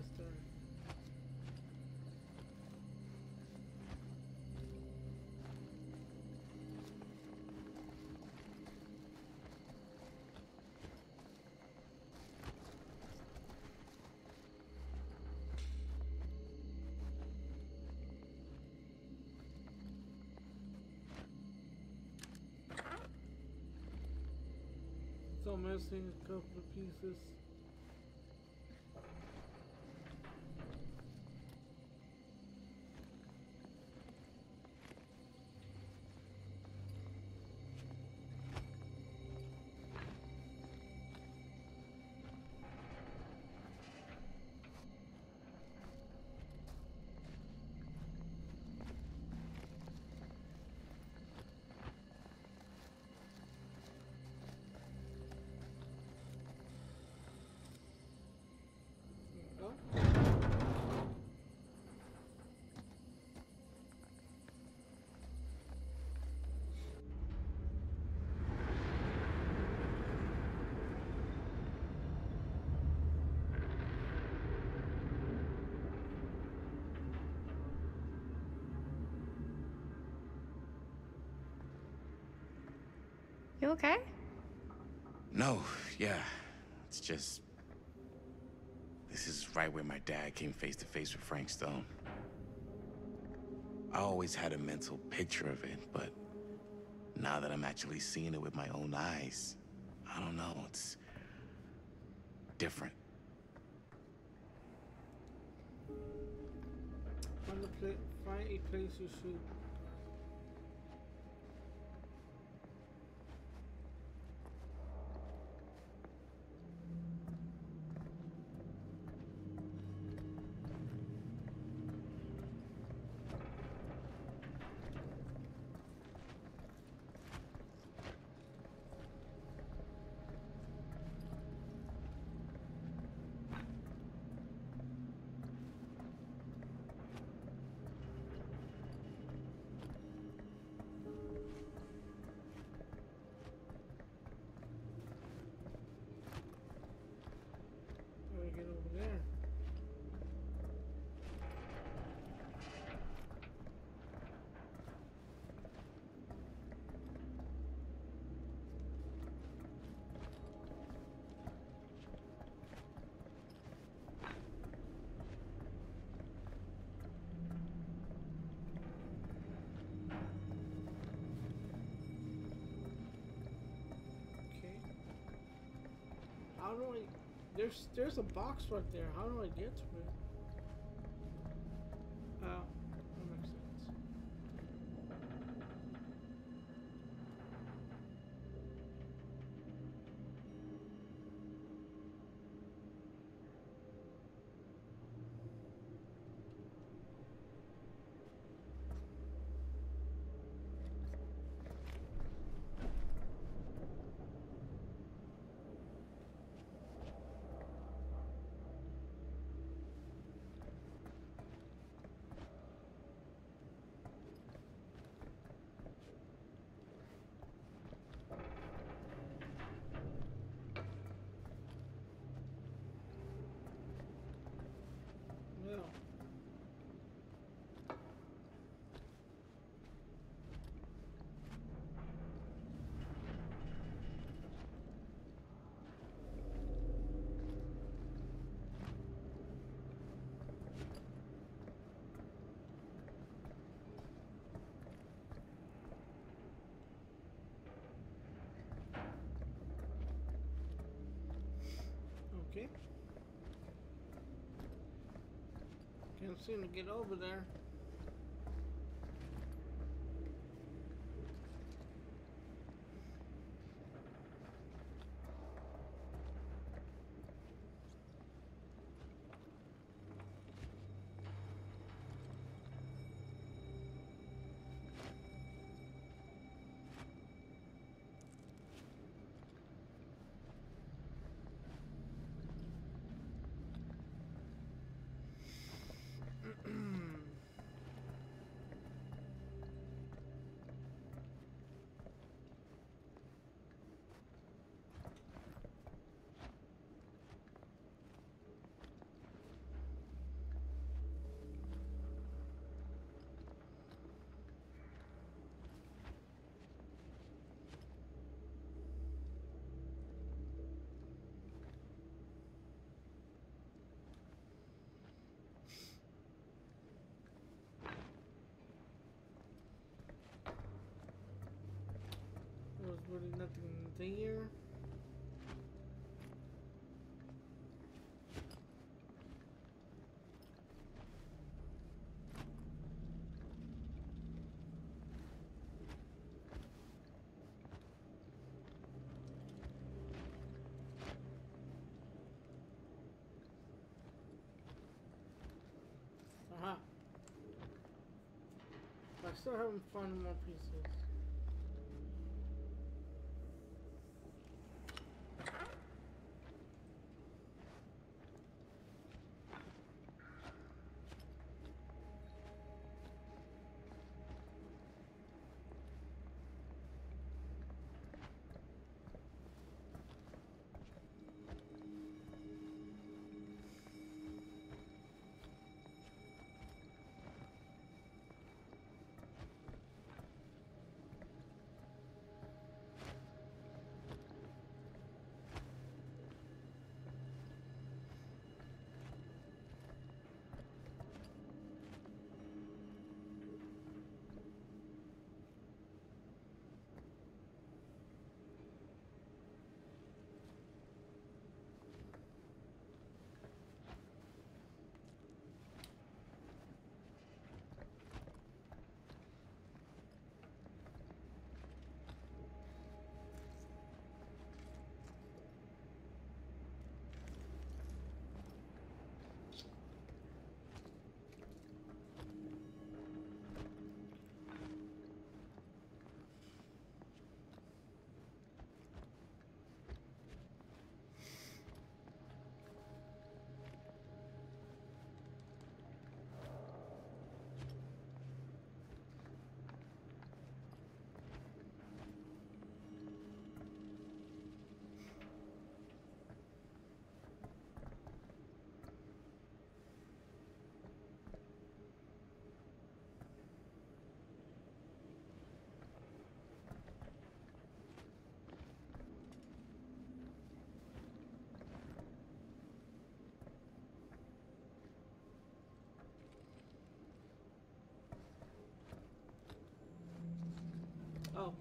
Still missing a couple of pieces. You okay? No, yeah. It's just... this is right where my dad came face to face with Frank Stone. I always had a mental picture of it, but now that I'm actually seeing it with my own eyes, I don't know, it's different. Find a place you shoot. Get over there. Okay. How do I... There's a box right there. How do I get to it? Oh, that makes sense. No. Okay. Can't seem to get over there. Nothing here. Aha. I'm still having fun with more pieces. Oh.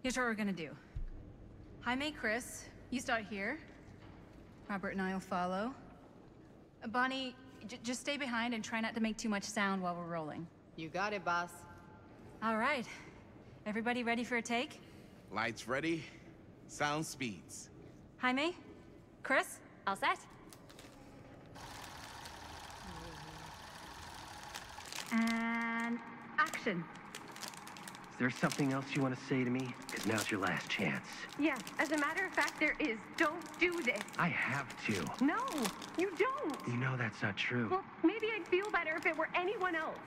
Here's what we're gonna do. Jaime, Chris, you start here. Robert and I will follow. Bonnie, just stay behind and try not to make too much sound while we're rolling. You got it, boss. All right. Everybody ready for a take? Lights ready, sound speeds. Jaime? Chris? All set? And action. Is there something else you want to say to me? Because now's your last chance. Yes, as a matter of fact, there is. Don't do this. I have to. No, you don't. You know that's not true. Well, maybe I'd feel better if it were anyone else.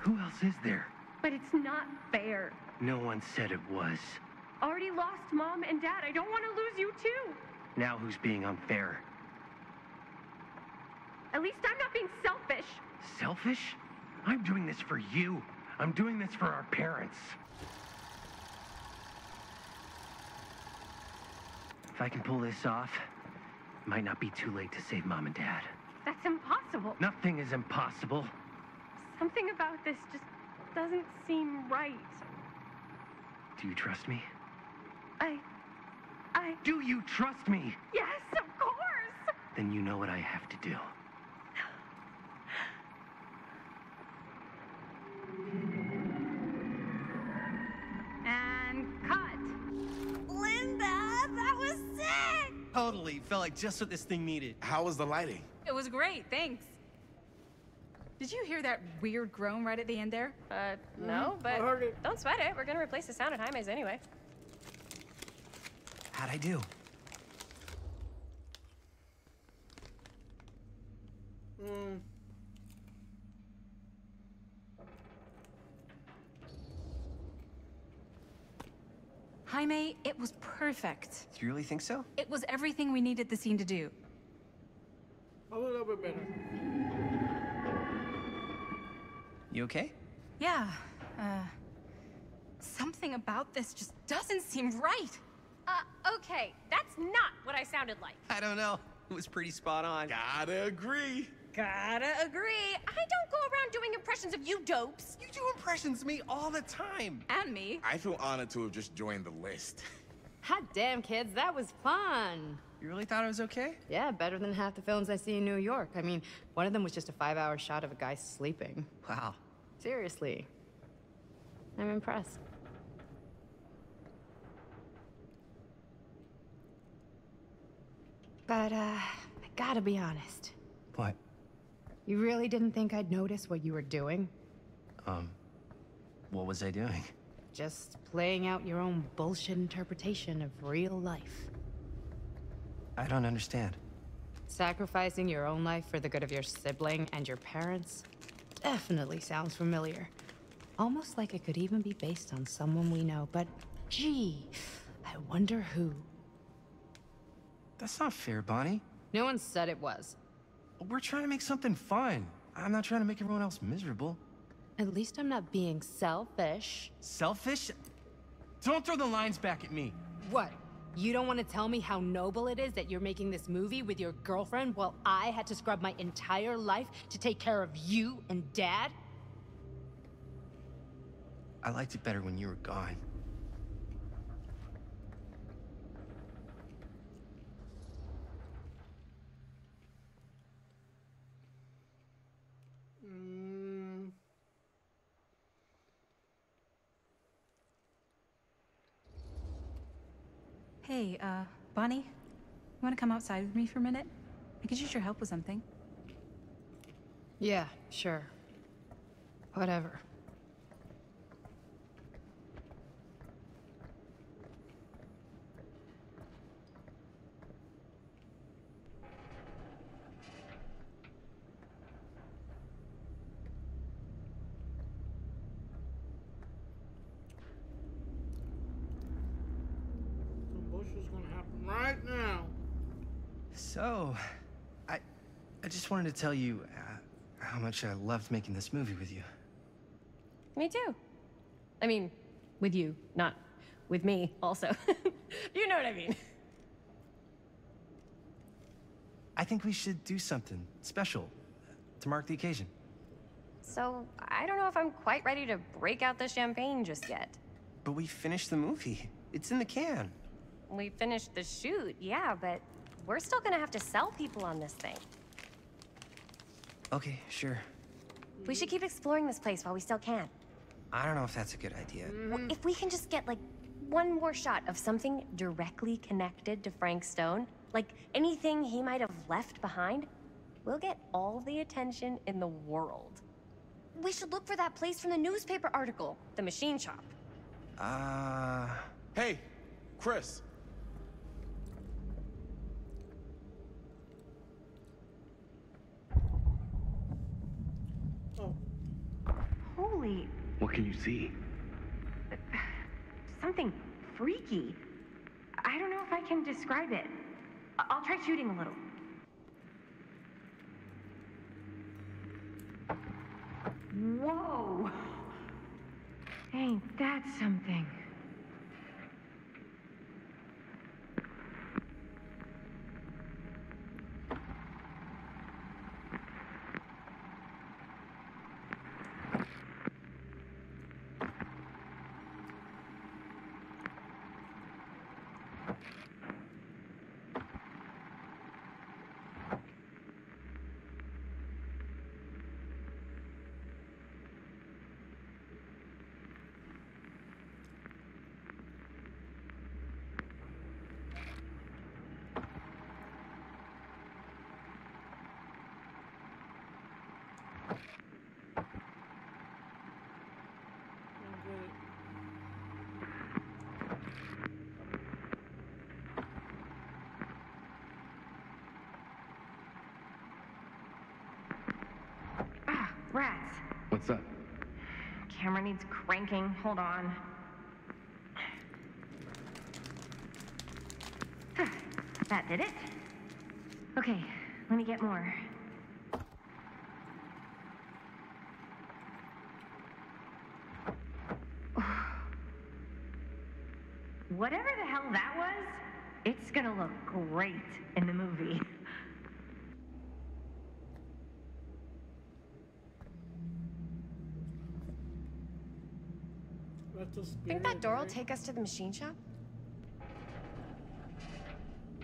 Who else is there? But it's not fair. No one said it was. Already lost Mom and Dad. I don't want to lose you too. Now who's being unfair? At least I'm not being selfish. Selfish? I'm doing this for you. I'm doing this for our parents. If I can pull this off, it might not be too late to save Mom and Dad. That's impossible. Nothing is impossible. Something about this just doesn't seem right. Do you trust me? I... Do you trust me? Yes, of course! Then you know what I have to do. And cut. Linda, that was sick! Totally. Felt like just what this thing needed. How was the lighting? It was great, thanks. Did you hear that weird groan right at the end there? No, I heard it. but don't sweat it. We're gonna replace the sound at Jaime's anyway. How'd I do? Jaime, it was perfect. Do you really think so? It was everything we needed the scene to do. A little bit better. You okay? Yeah, something about this just doesn't seem right. Okay, that's not what I sounded like. I don't know. It was pretty spot on. Gotta agree. Gotta agree. I don't go around doing impressions of you dopes. You do impressions of me all the time. And me. I feel honored to have just joined the list. Hot damn, kids, that was fun. You really thought it was okay? Yeah, better than half the films I see in New York. I mean, one of them was just a 5-hour shot of a guy sleeping. Wow. Seriously. I'm impressed. But, I gotta be honest. What? You really didn't think I'd notice what you were doing? What was I doing? Just playing out your own bullshit interpretation of real life. I don't understand. Sacrificing your own life for the good of your sibling and your parents definitely sounds familiar. Almost like it could even be based on someone we know, but gee, I wonder who. That's not fair, Bonnie. No one said it was. We're trying to make something fun. I'm not trying to make everyone else miserable. At least I'm not being selfish. Selfish? Don't throw the lines back at me. What? You don't want to tell me how noble it is that you're making this movie with your girlfriend while I had to scrub my entire life to take care of you and Dad? I liked it better when you were gone. Hey, Bonnie, you want to come outside with me for a minute? I could use your help with something. Yeah, sure. Whatever. Bullshit's gonna happen right now. So, I just wanted to tell you how much I loved making this movie with you. Me too. I mean, with you, not with me, also. You know what I mean. I think we should do something special to mark the occasion. So, I don't know if I'm quite ready to break out the champagne just yet. But we finished the movie. It's in the can. We finished the shoot, yeah, but we're still gonna have to sell people on this thing. Okay, sure. We should keep exploring this place while we still can. I don't know if that's a good idea. If we can just get, like, one more shot of something directly connected to Frank Stone, like anything he might have left behind, we'll get all the attention in the world. We should look for that place from the newspaper article, the machine shop. Hey, Chris. Oh. Holy, What can you see? something freaky. I don't know if I can describe it. I'll try shooting a little. Whoa! Ain't that something? Rats. What's up? Camera needs cranking. Hold on. That did it. Okay, let me get more. Whatever the hell that was, it's gonna look great in the movie. That's a spirit, Think that door will right? take us to the machine shop?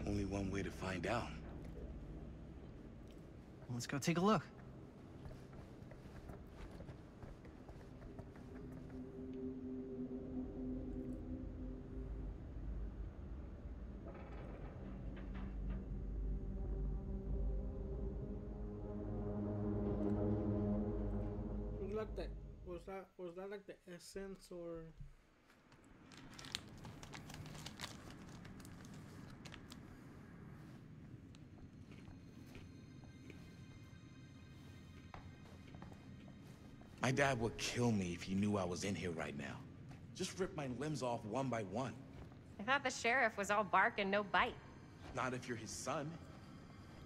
Only one way to find out. Let's go take a look. Look like that. Was that like the essence or? My dad would kill me if he knew I was in here right now. Just rip my limbs off one by one. I thought the sheriff was all bark and no bite. Not if you're his son.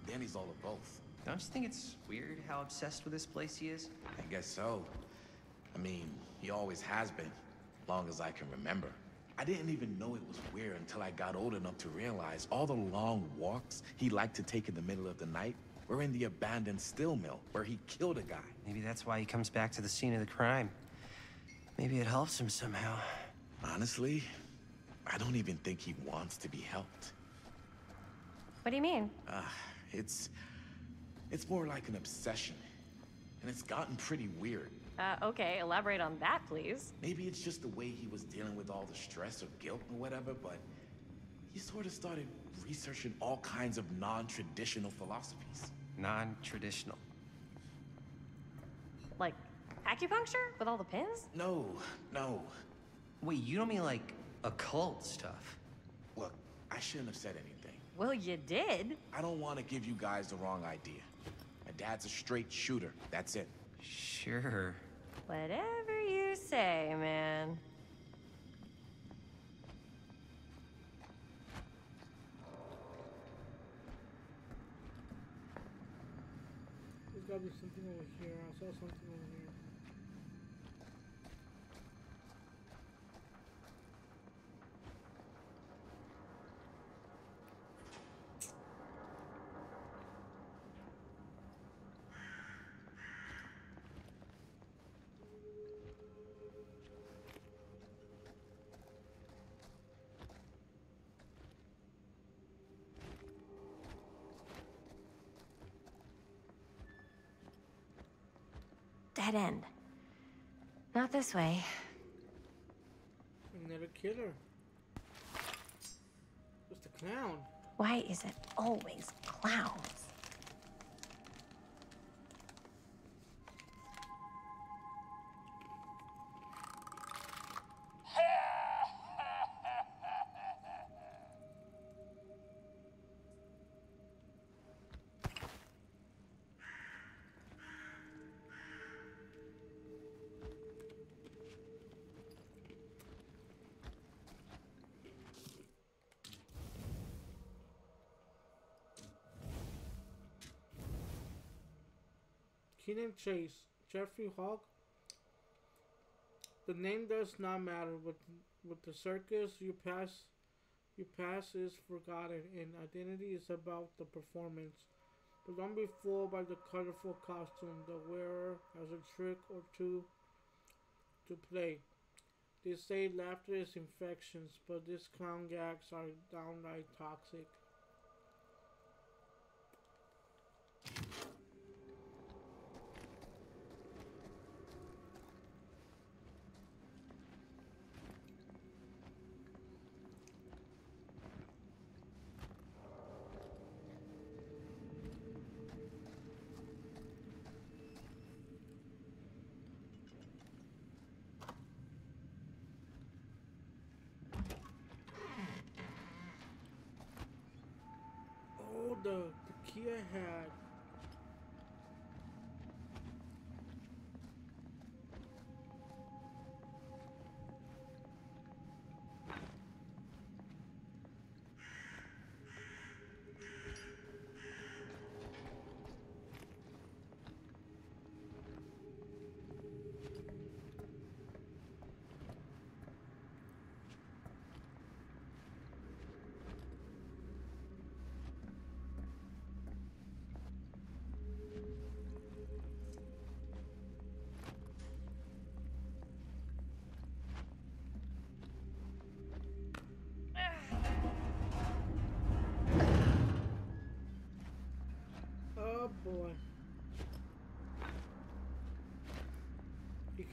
Then he's all of both. Don't you think it's weird how obsessed with this place he is? I guess so. I mean, he always has been, long as I can remember. I didn't even know it was weird until I got old enough to realize all the long walks he liked to take in the middle of the night were in the abandoned steel mill where he killed a guy. Maybe that's why he comes back to the scene of the crime. Maybe it helps him somehow. Honestly, I don't even think he wants to be helped. What do you mean? It's more like an obsession. And it's gotten pretty weird. Okay, elaborate on that, please. Maybe it's just the way he was dealing with all the stress or guilt or whatever, but he sort of started researching all kinds of non-traditional philosophies. Non-traditional. Like acupuncture with all the pins? No. Wait, you don't mean like occult stuff? Look, I shouldn't have said anything. Well, you did. I don't want to give you guys the wrong idea. My dad's a straight shooter, that's it. Sure. Whatever you say, man. There's gotta be something over here. I saw something over here. Dead end. Not this way. Another killer. Just a clown. Why is it always clowns? Keenan Chase, Jeffrey Hawk. The name does not matter. With the circus, your past is forgotten, and identity is about the performance. But don't be fooled by the colorful costume. The wearer has a trick or two to play. They say laughter is infectious, but these clown gags are downright toxic. Oh, the key I had.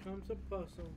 becomes a puzzle.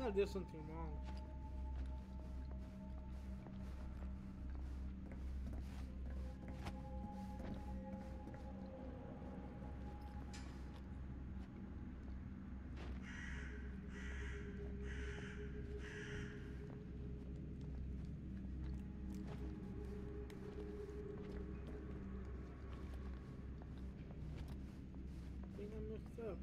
I did something wrong. I think I messed up.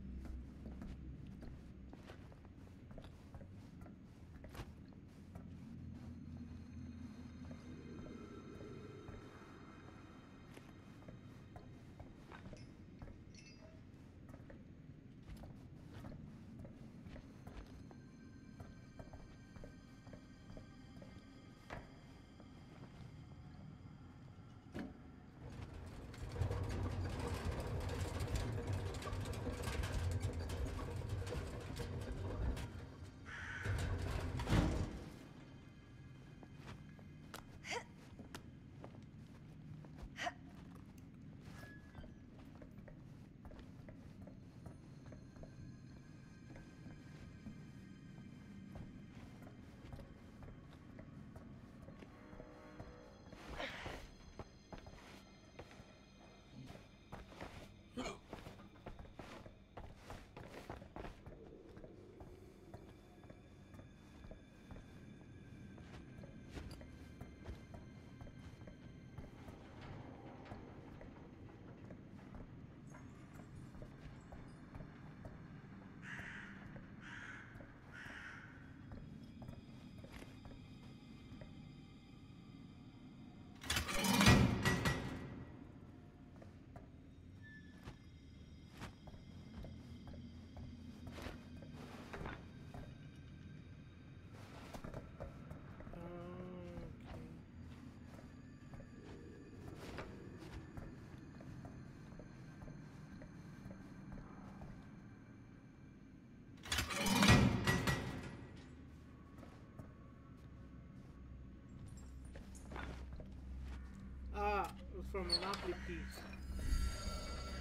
It was from Monopoly piece.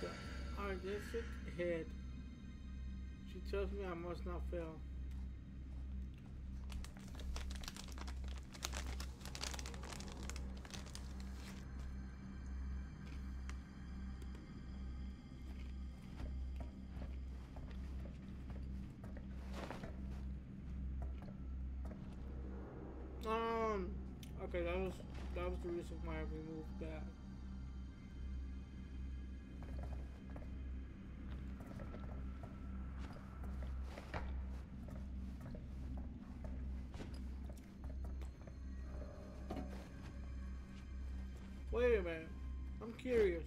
The artistic head. She tells me I must not fail. Okay, that was the reason why I removed that. Wait a minute. I'm curious.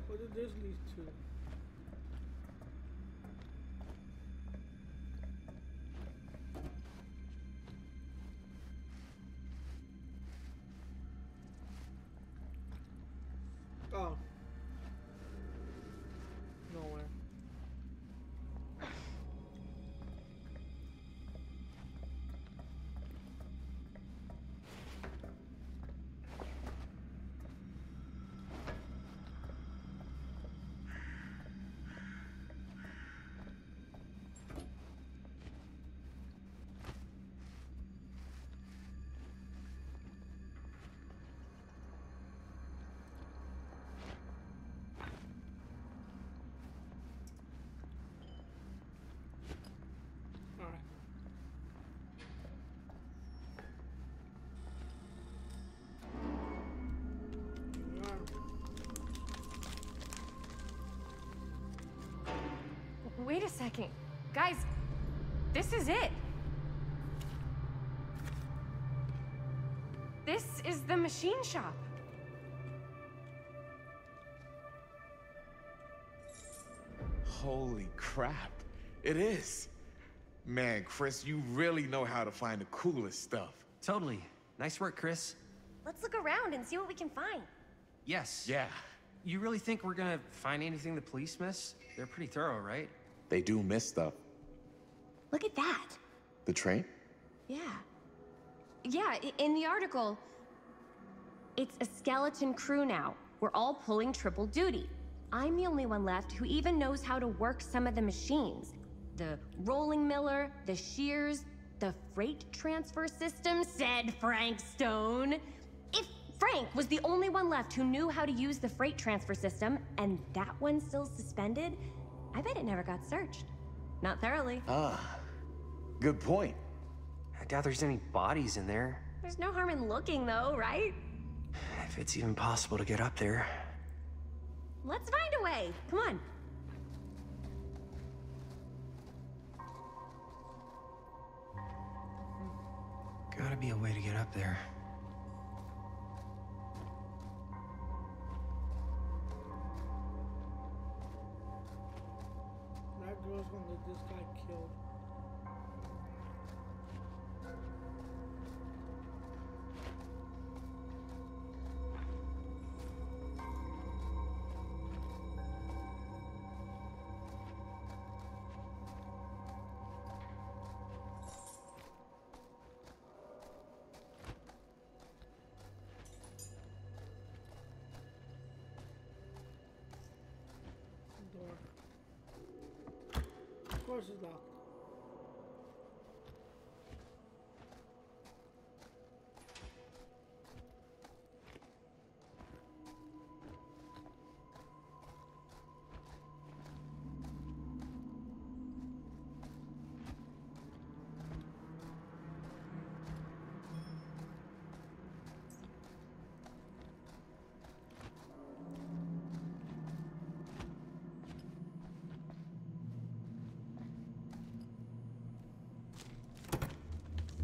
What did this lead to? Oh. Nowhere. Wait a second. Guys, this is it. This is the machine shop. Holy crap. It is. Man, Chris, you really know how to find the coolest stuff. Totally. Nice work, Chris. Let's look around and see what we can find. Yes. Yeah. You really think we're gonna find anything the police miss? They're pretty thorough, right? They do miss stuff. Look at that. The train? Yeah. Yeah, in the article, it's a skeleton crew now. We're all pulling triple duty. I'm the only one left who even knows how to work some of the machines. The rolling miller, the shears, the freight transfer system, said Frank Stone. If Frank was the only one left who knew how to use the freight transfer system, and that one's still suspended, I bet it never got searched. Not thoroughly. Ah, good point. I doubt there's any bodies in there. There's no harm in looking, though, right? If it's even possible to get up there. Let's find a way. Come on. Gotta be a way to get up there. That girl's gonna get this guy killed. Door. Of course it's locked.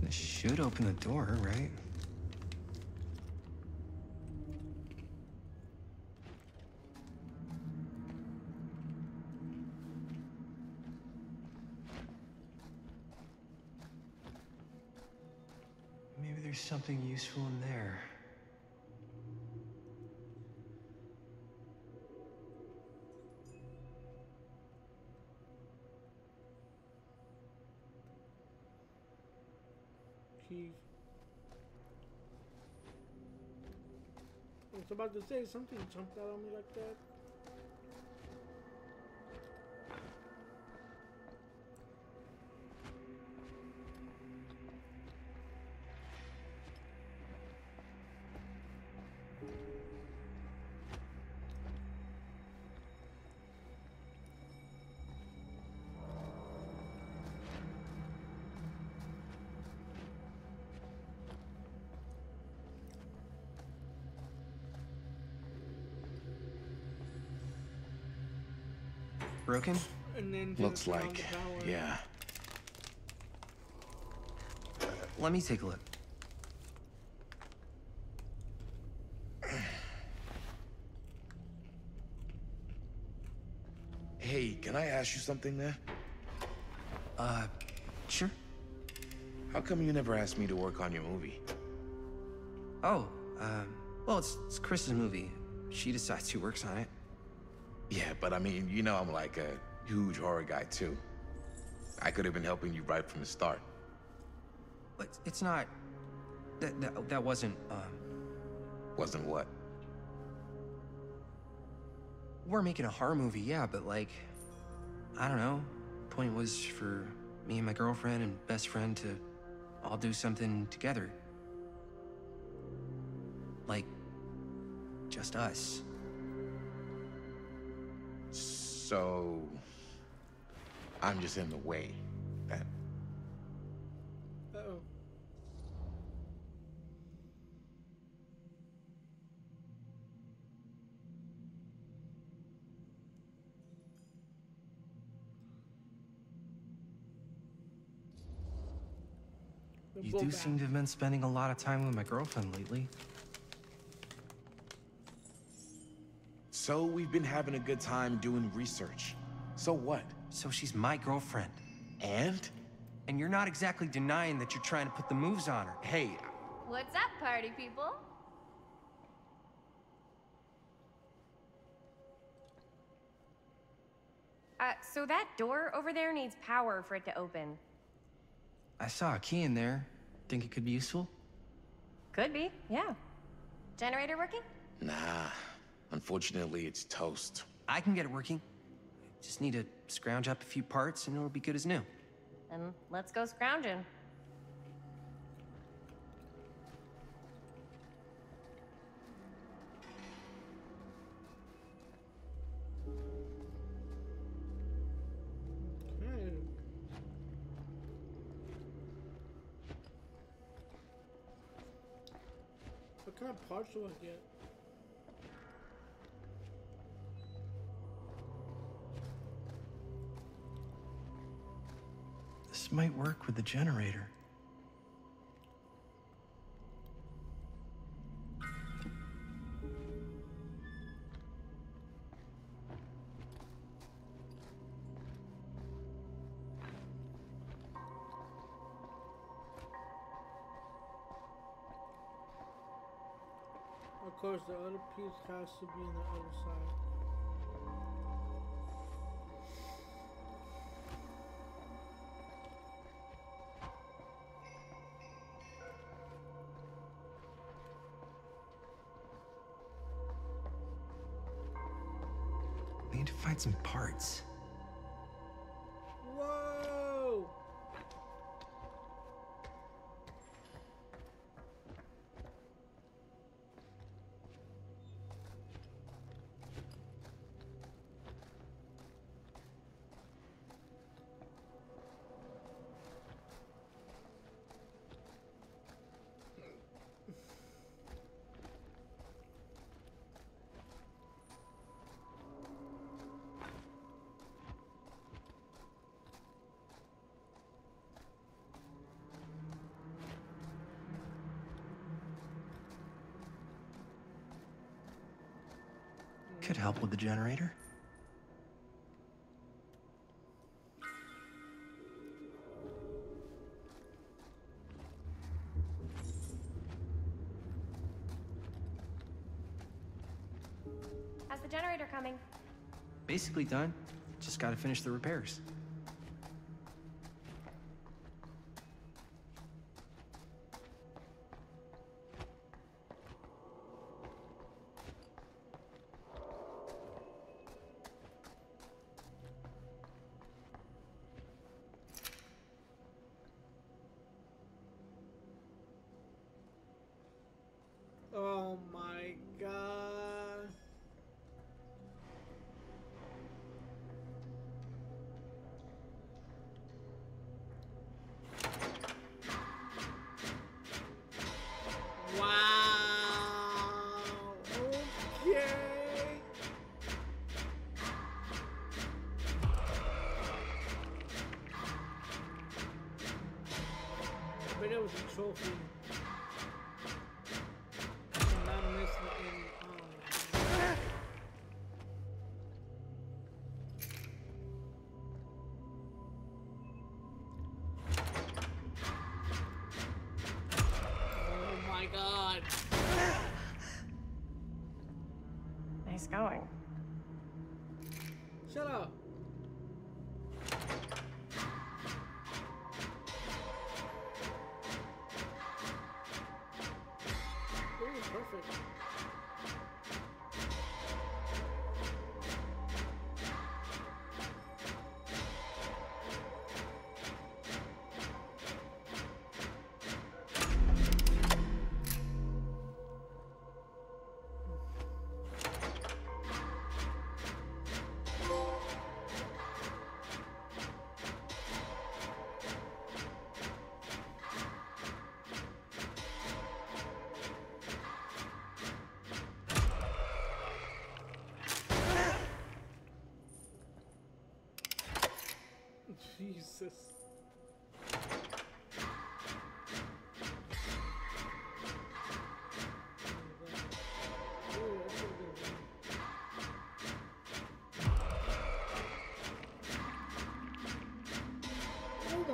This should open the door, right? Maybe there's something useful in there. Keys. I was about to say something jumped out on me like that. Broken? And then Looks turn on like, the power. yeah. Let me take a look. Hey, can I ask you something there? Sure. How come you never asked me to work on your movie? Oh, well, it's Chris's movie. She decides who works on it. Yeah, but I mean, you know I'm like a huge horror guy too. I could have been helping you right from the start. But it's not... That wasn't, Wasn't what? We're making a horror movie, yeah, but like... I don't know. Point was for me and my girlfriend and best friend to all do something together. Like... just us. So... I'm just in the way, then. Uh-oh. You Go do back. seem to have been spending a lot of time with my girlfriend lately. So we've been having a good time doing research. So what? So she's my girlfriend. And? And you're not exactly denying that you're trying to put the moves on her. Hey, What's up, party people? So that door over there needs power for it to open. I saw a key in there. Think it could be useful? Could be, yeah. Generator working? nah. Unfortunately, it's toast. I can get it working. Just need to scrounge up a few parts and it'll be good as new. Then let's go scrounging. Okay. What kind of parts do I get? This might work with the generator. Of course, the other piece has to be on the other side. We need to find some parts. Whoa! Could help with the generator. How's the generator coming? Basically done. Just gotta finish the repairs. Oh my god. Wow. Okay. I bet it was a trophy. And not missing any. Oh my god. Nice going. Shut up. Ooh, perfect. Jesus.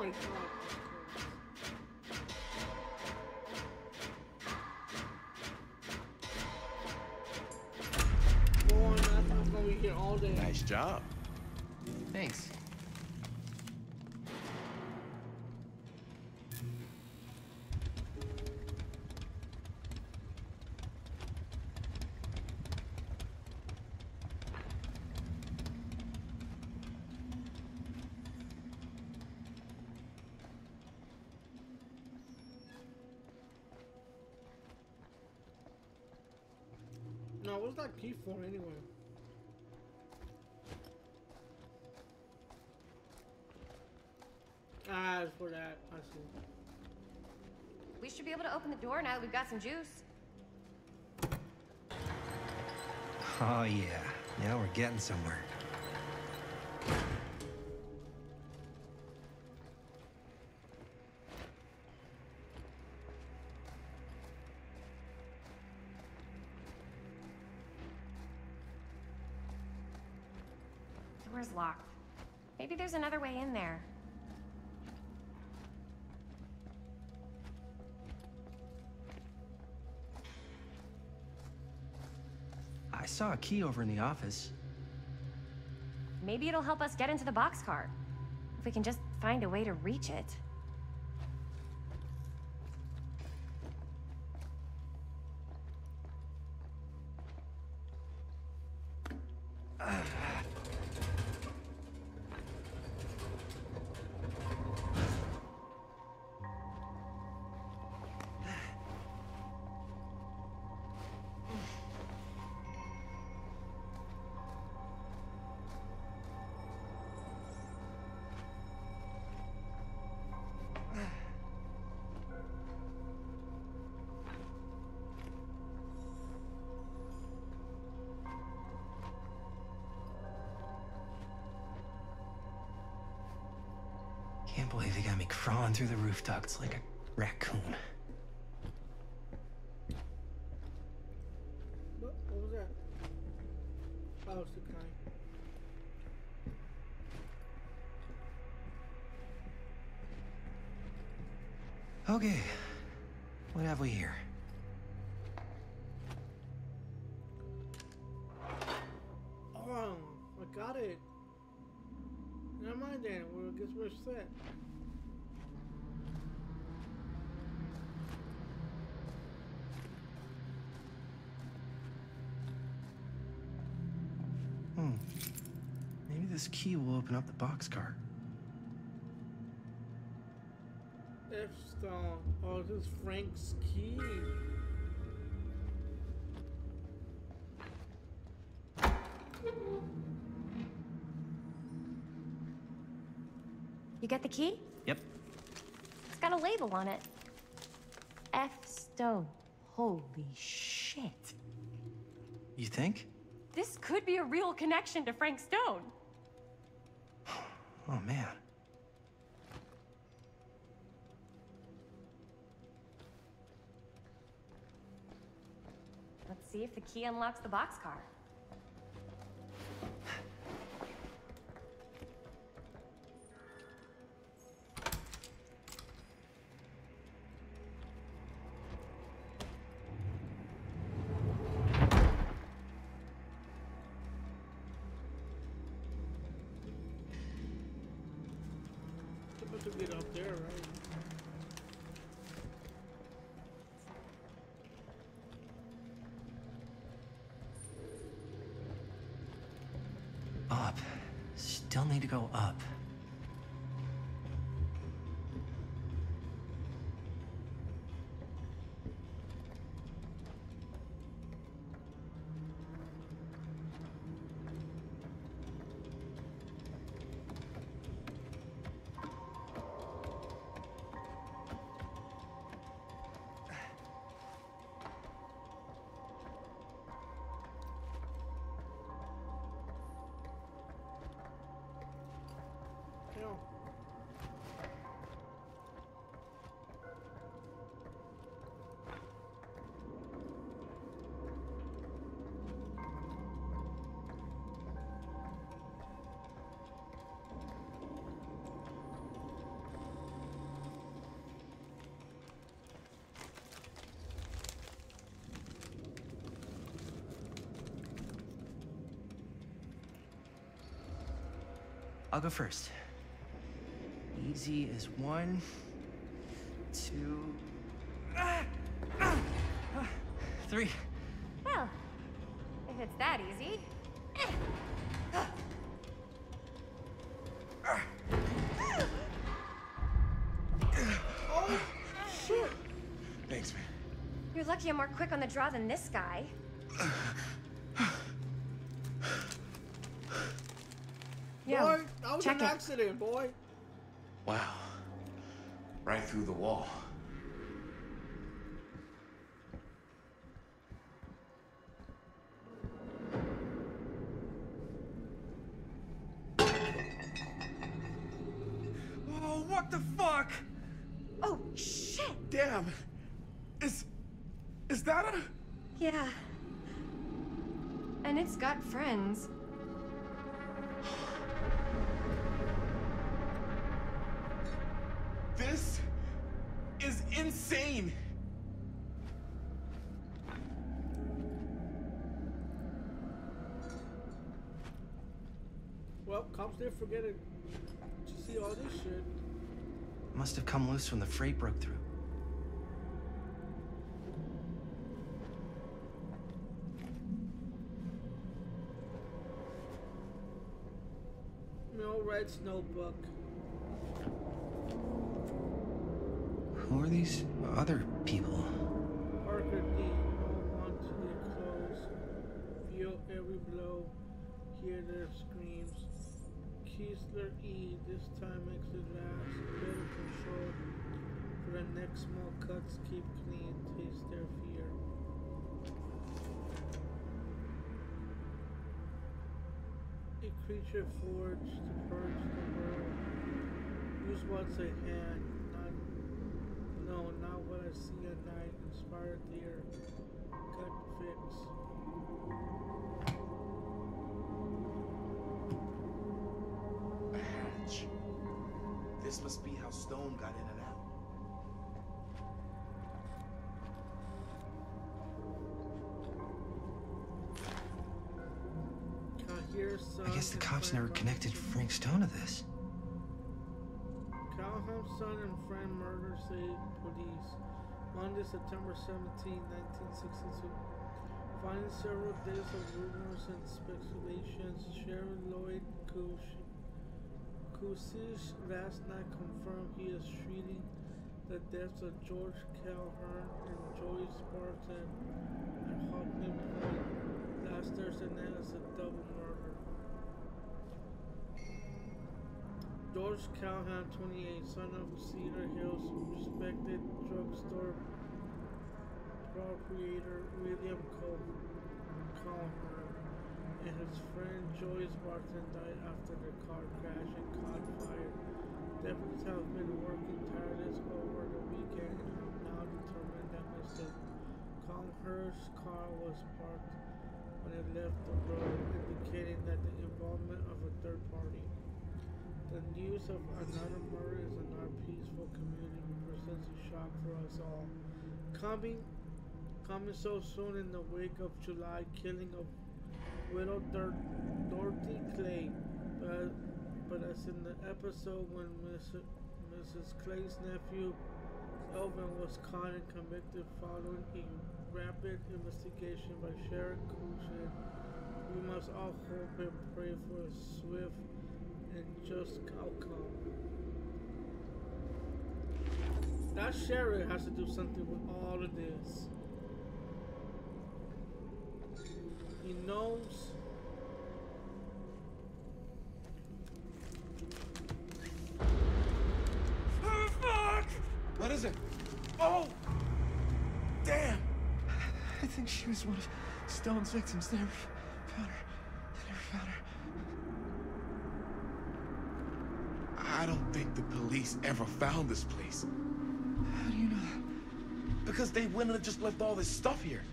my god. Go on, that's not gonna be here all day. Nice job. Thanks. No, what's that key for anyway? Ah, it's for that. I see. We should be able to open the door now that we've got some juice. Oh, yeah. Now we're getting somewhere. Door's locked. Maybe there's another way in there. I saw a key over in the office. Maybe it'll help us get into the boxcar. If we can just find a way to reach it. Can't believe they got me crawling through the roof ducts like a raccoon. What was that? Oh, it's the kind. Okay, what have we here? Oh, I got it. Never mind then. Well, I guess we're set. Maybe this key will open up the boxcar. F-Stone. Oh, this is Frank's key. You get the key? Yep. It's got a label on it. F. Stone. Holy shit. You think? This could be a real connection to Frank Stone. Oh, man. Let's see if the key unlocks the boxcar. Supposed to get up there, right? Up. Still need to go up. I'll go first. Easy as 1, 2, 3. Well, if it's that easy. Oh, shit! Thanks, man. You're lucky I'm more quick on the draw than this guy. Yo, boy, that was check an it. accident, boy. Wow. Right through the wall. Oh, what the fuck? Oh, shit! Damn. Is that a... Yeah. And it's got friends. This is insane. Well, cops didn't forget it. Did you see all this shit? Must have come loose when the freight broke through. No Red's notebook. Who are these other people? Parker D. All want to get close. Feel every blow. Hear their screams. Keesler E. This time makes it last. Better control. For the next small cuts, keep clean. Taste their fear. A creature forged to purge the world. Use what's at hand. Not what I see at night. Inspired deer. Gut fix. A hatch. This must be how Stone got in and out. I guess the cops never connected Frank Stone to this. Calhoun's son and friend murder, say police. Monday, September 17, 1962. Finding several days of rumors and speculations, Sheriff Lloyd Kusish last night confirmed he is treating the deaths of George Calhoun and Joyce Barton at Hawkman Point last Thursday night as a double murder. George Calhoun, 28, son of Cedar Hills respected drugstore proprietor William Calhoun, and his friend Joyce Barton died after their car crash and caught fire. Deputies have been working tireless over the weekend and have now determined that Mr. Calhoun's car was parked when it left the road, indicating that the involvement of a third party. The news of another murder in our peaceful community represents a shock for us all. Coming so soon in the wake of July killing of widow Dorothy Clay, but as in the episode when Mrs. Clay's nephew Elvin was caught and convicted following a rapid investigation by Sheriff Kushin, we must all hope and pray for a swift and just outcome. That sheriff has to do something with all of this. He knows. Oh, fuck! What is it? Oh! Damn! I think she was one of Stone's victims. They never found her. I don't think the police ever found this place. How do you know that? Because they wouldn't have just left all this stuff here.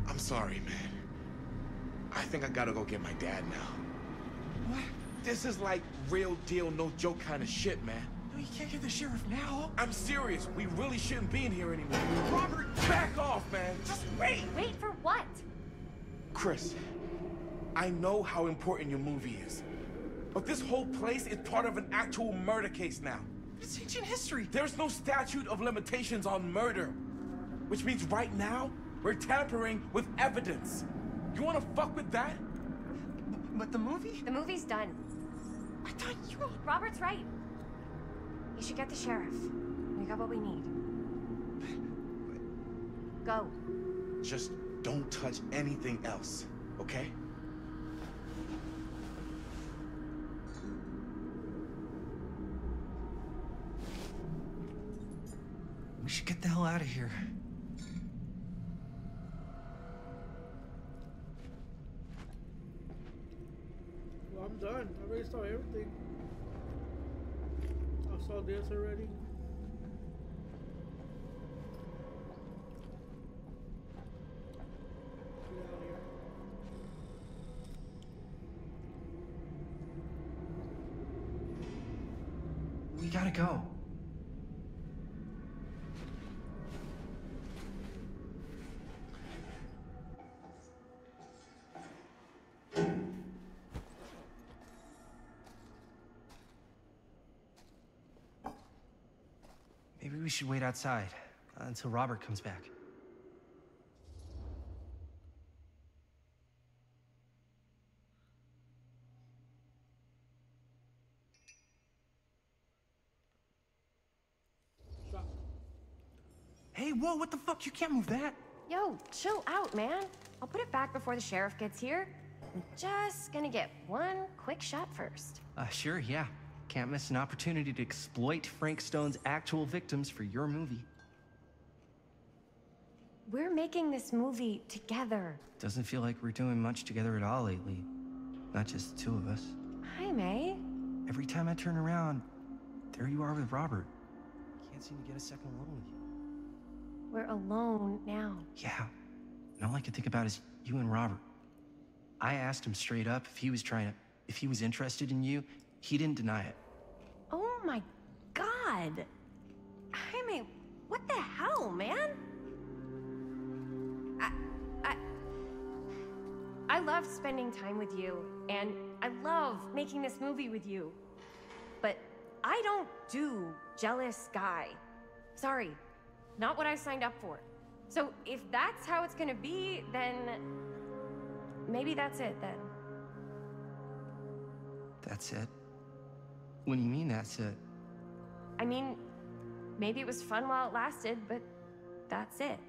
I'm sorry, man. I think I gotta go get my dad now. What? This is like real deal, no joke kind of shit, man. No, you can't get the sheriff now. I'm serious. We really shouldn't be in here anymore. Robert, back off, man. Just wait. Wait for what? Chris, I know how important your movie is. But this whole place is part of an actual murder case now. It's ancient history. There's no statute of limitations on murder. Which means right now, we're tampering with evidence. You wanna fuck with that? But the movie? The movie's done. I thought you... Robert's right. You should get the sheriff. We got what we need. Go. Just don't touch anything else, okay? We should get the hell out of here. Well, I'm done. I already saw everything. I saw this already. Get out of here. We gotta go. Maybe we should wait outside until Robert comes back. Stop. Hey, whoa, what the fuck? You can't move that. Yo, chill out, man. I'll put it back before the sheriff gets here. I'm just gonna get one quick shot first. Sure, yeah. Can't miss an opportunity to exploit Frank Stone's actual victims for your movie. We're making this movie together. Doesn't feel like we're doing much together at all lately. Not just the two of us. Hi, May. Every time I turn around, there you are with Robert. Can't seem to get a second alone with you. We're alone now. Yeah. And all I can think about is you and Robert. I asked him straight up if he was interested in you. He didn't deny it. Oh my god. Jaime, what the hell, man? I love spending time with you, and I love making this movie with you. But I don't do jealous guy. Sorry, not what I signed up for. So if that's how it's gonna be, then maybe that's it then. That's it? What do you mean that's it? I mean, maybe it was fun while it lasted, but that's it.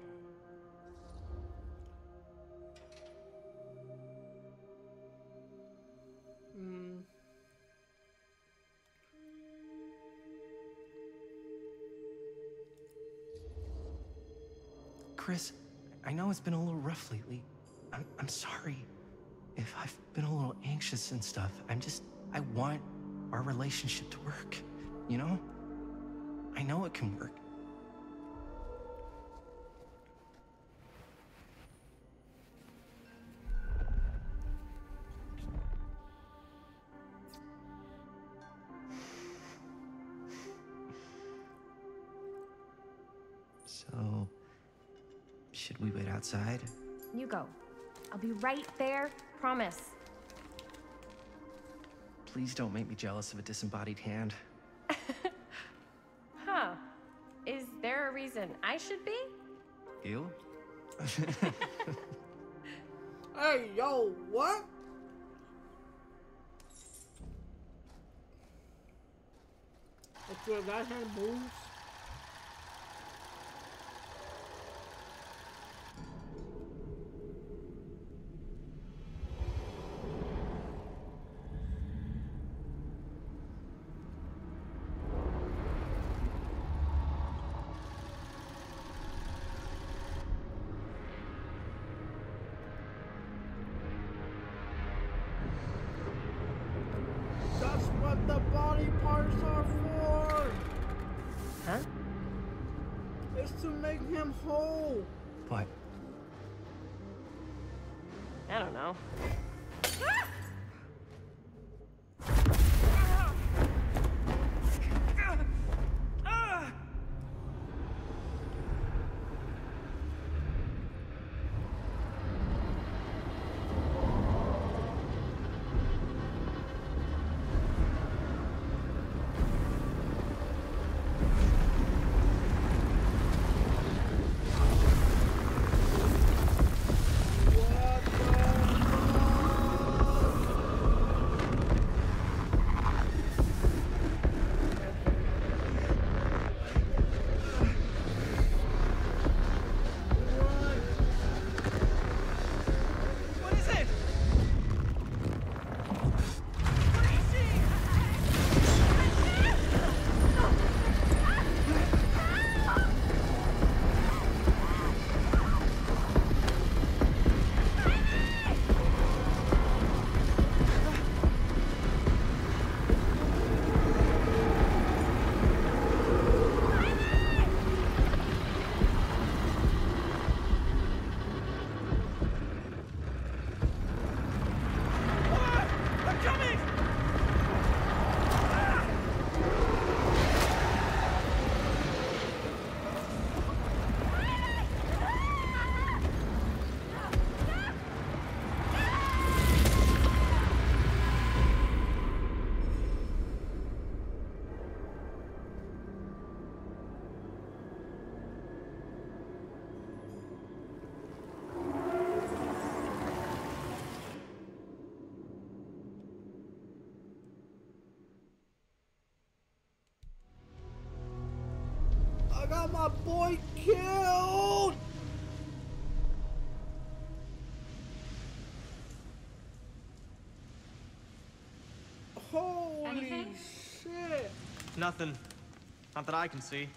Chris, I know it's been a little rough lately. I'm sorry if I've been a little anxious and stuff. I want our relationship to work, you know? I know it can work. So, should we wait outside? You go. I'll be right there, promise. Please don't make me jealous of a disembodied hand. Huh. Is there a reason I should be? You? Hey, yo, what? If your right hand moves. That's what the body parts are for! Huh? It's to make him whole! What? I don't know. got my boy killed! Holy Anything? shit! Nothing. Not that I can see.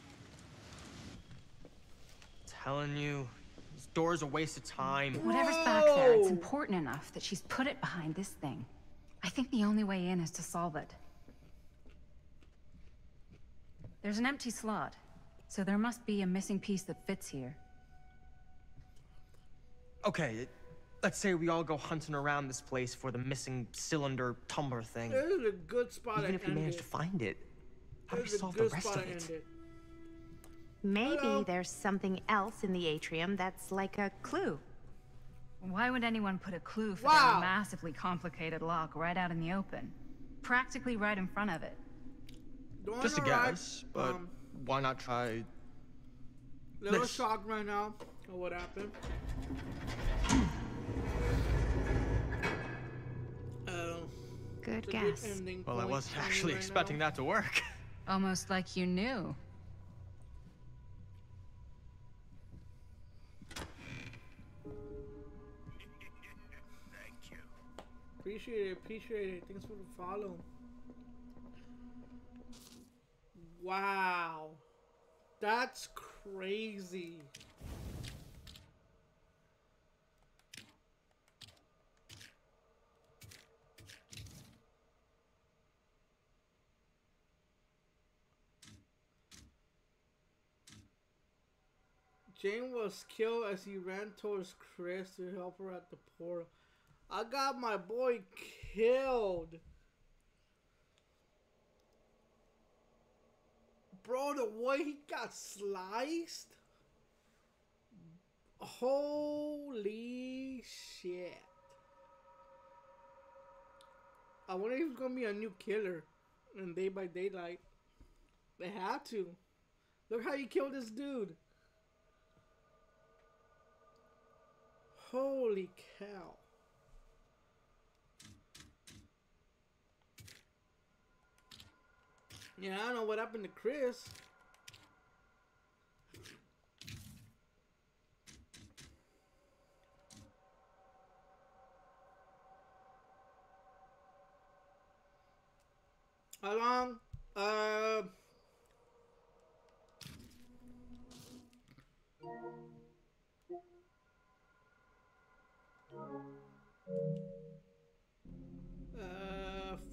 Telling you, this door's a waste of time. Whatever's back there, it's important enough that she's put it behind this thing. I think the only way in is to solve it. There's an empty slot, so there must be a missing piece that fits here. Okay, let's say we all go hunting around this place for the missing cylinder tumbler thing. This is a good spot Even to if we end manage it. to find it, how do we This is a solve the good rest spot of to it? end it. Maybe Hello. there's something else in the atrium that's like a clue. Why would anyone put a clue for Wow. their massively complicated lock right out in the open? Practically right in front of it. Don't Just a interrupt. guess, but why not try Little this? shocked right now of what happened. Good It's a guess. good ending Well, I point wasn't for me actually right expecting now. that to work. Almost like you knew. Appreciate it, appreciate it. Thanks for the follow. Wow. That's crazy. Jane was killed as he ran towards Chris to help her at the portal. I got my boy killed. Bro, the way he got sliced. Holy shit. I wonder if it's gonna be a new killer in Day by Daylight. They had to. Look how you killed this dude. Holy cow. Yeah, I don't know what happened to Chris. How long? Uh,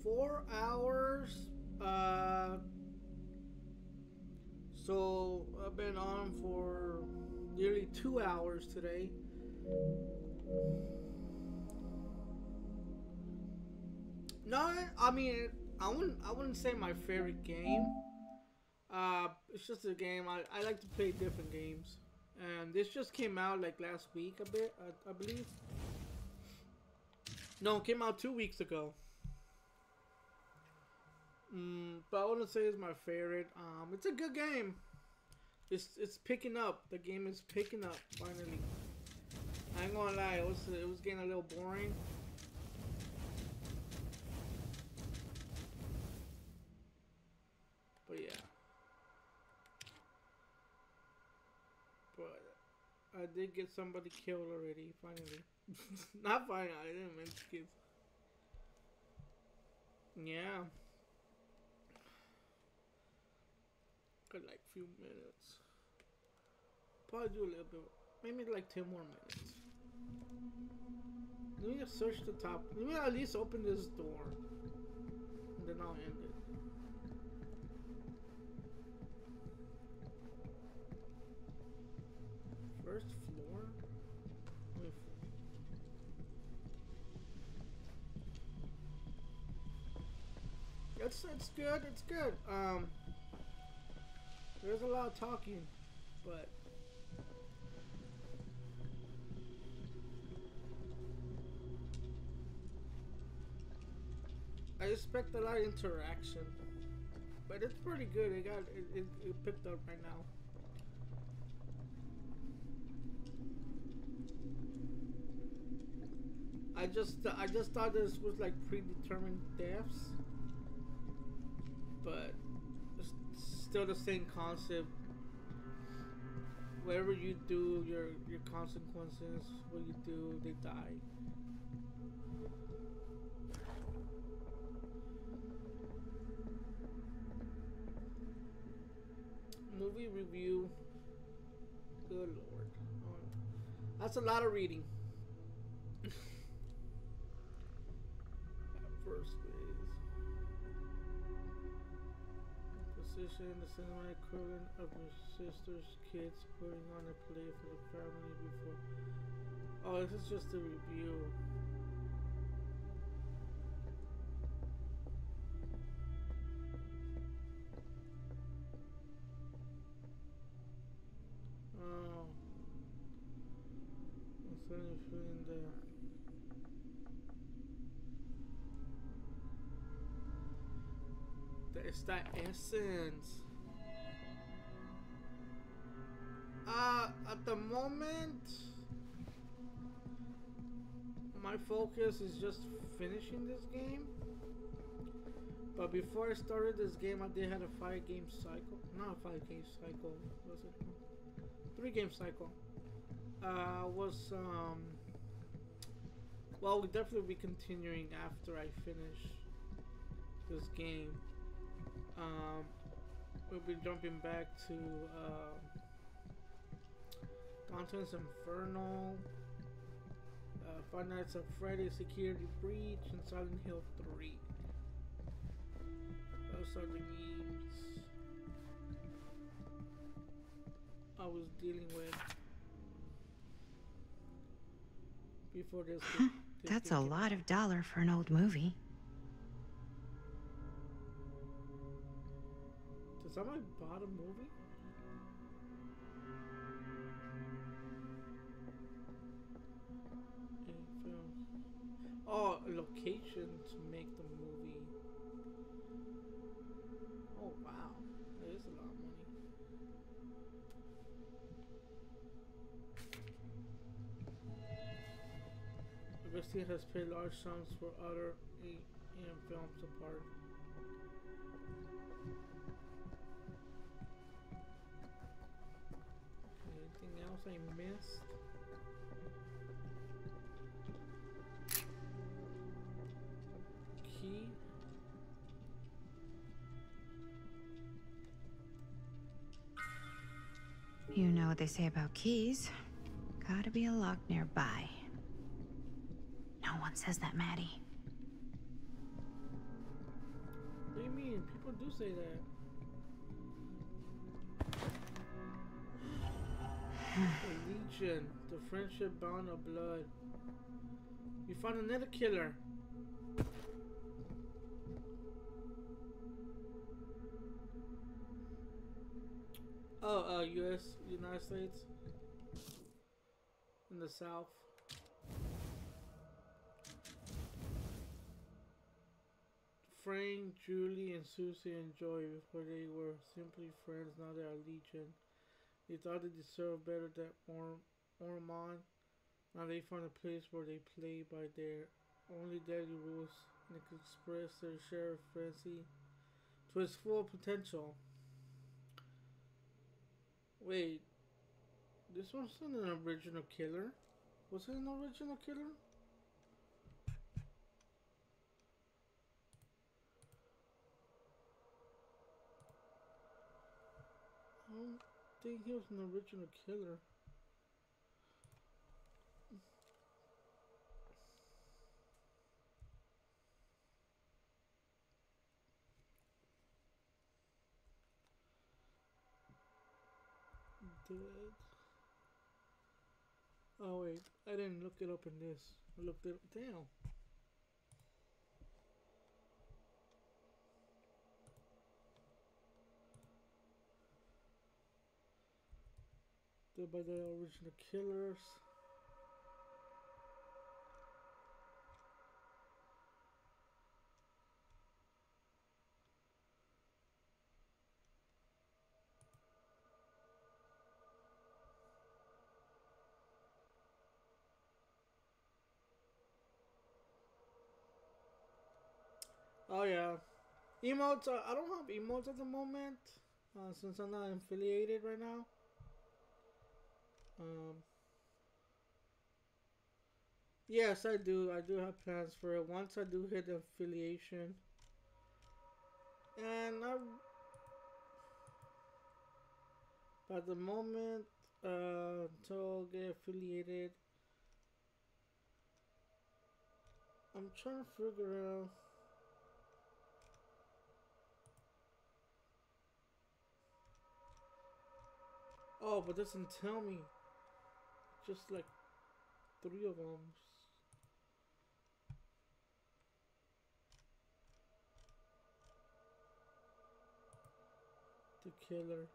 4 hours. So I've been on for nearly 2 hours today. No, I mean, I wouldn't say my favorite game. It's just a game. I like to play different games, and this just came out like last week a bit, I believe. No, it came out 2 weeks ago. But I wouldn't say it's my favorite. It's a good game. It's picking up. The game is picking up finally. I ain't gonna lie, it was getting a little boring. But yeah. But I did get somebody killed already, finally. Not finally, I didn't mean to give. Yeah. Got like few minutes. Probably do a little bit. Maybe like 10 more minutes. Let me just search the top. Let me at least open this door. And then I'll end it. First floor? It's good, it's good. There's a lot of talking, but I expect a lot of interaction. But it's pretty good. It picked up right now. I just thought this was like predetermined deaths, but it's still the same concept. whatever you do, your consequences, what you do, they die. Movie review. Good lord. That's a lot of reading. At first phase. Position, the cinematic equivalent of your sister's kids putting on a play for the family before. Oh, this is just a review. Oh. I'm suddenly feeling it's that essence. At the moment, my focus is just finishing this game. But before I started this game, I did have a 5-game cycle. Not a 5-game cycle. Was it? 3-game cycle. Well, we'll definitely be continuing after I finish this game. We'll be jumping back to Dante's Inferno, Five Nights at Freddy's Security Breach, and Silent Hill 3. Those are the games I was dealing with before this. That's a lot of dollar for an old movie. Did somebody buy a movie? Oh, a location to make the movie. Oh wow, that is a lot of money. Augustine has paid large sums for other AM films apart. Anything else I missed? Key. You know what they say about keys. Gotta be a lock nearby. No one says that, Maddie. What do you mean? People do say that. The Legion, the friendship bound of blood. You found another killer. Oh, United States. In the South. Frank, Julie, and Susie and Joy, before they were simply friends, now they are Legion. They thought they deserved better than Ormond. Now they found a place where they play by their only deadly rules and they can express their share of frenzy to its full potential. Wait, this wasn't an original killer? Was it an original killer? I don't think he was an original killer. Dead. Oh wait, I didn't look it up in this. I looked it up. Damn. By the original killers. Oh yeah, emotes. I don't have emotes at the moment since I'm not affiliated right now. Yes, I do. I do have plans for it. Once I do hit affiliation, and at the moment, until I get affiliated, I'm trying to figure out. Oh, but it doesn't tell me. Just like 3 of them. The killer.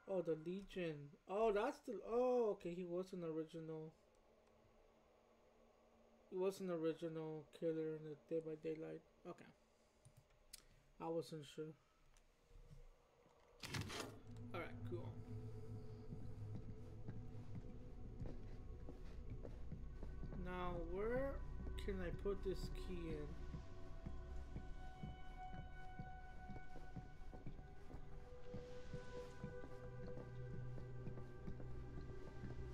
Oh, the Legion. Oh, that's the. Oh, okay. He was an original. He was an original killer in the Dead by Daylight. Okay. I wasn't sure. Alright, cool. Now, where can I put this key in?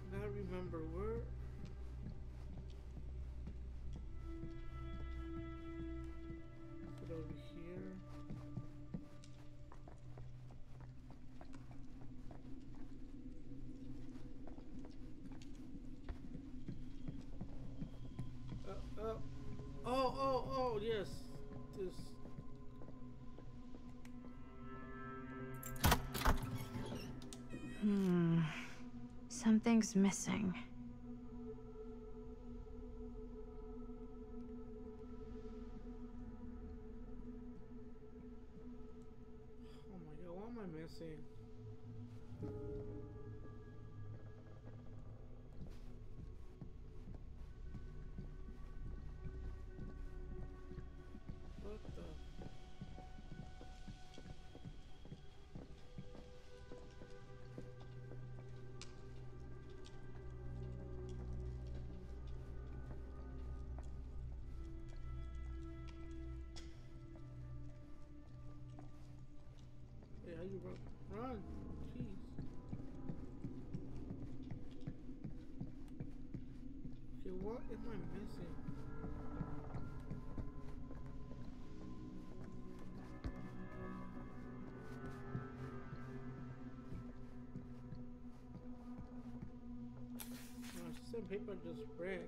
I gotta remember where. Put it over here. Oh, yes. This. Something's missing. Oh my god, what am I missing? What the? Hey, how you run? Run! Jeez. Okay, what am I missing? Oh, some paper just spread.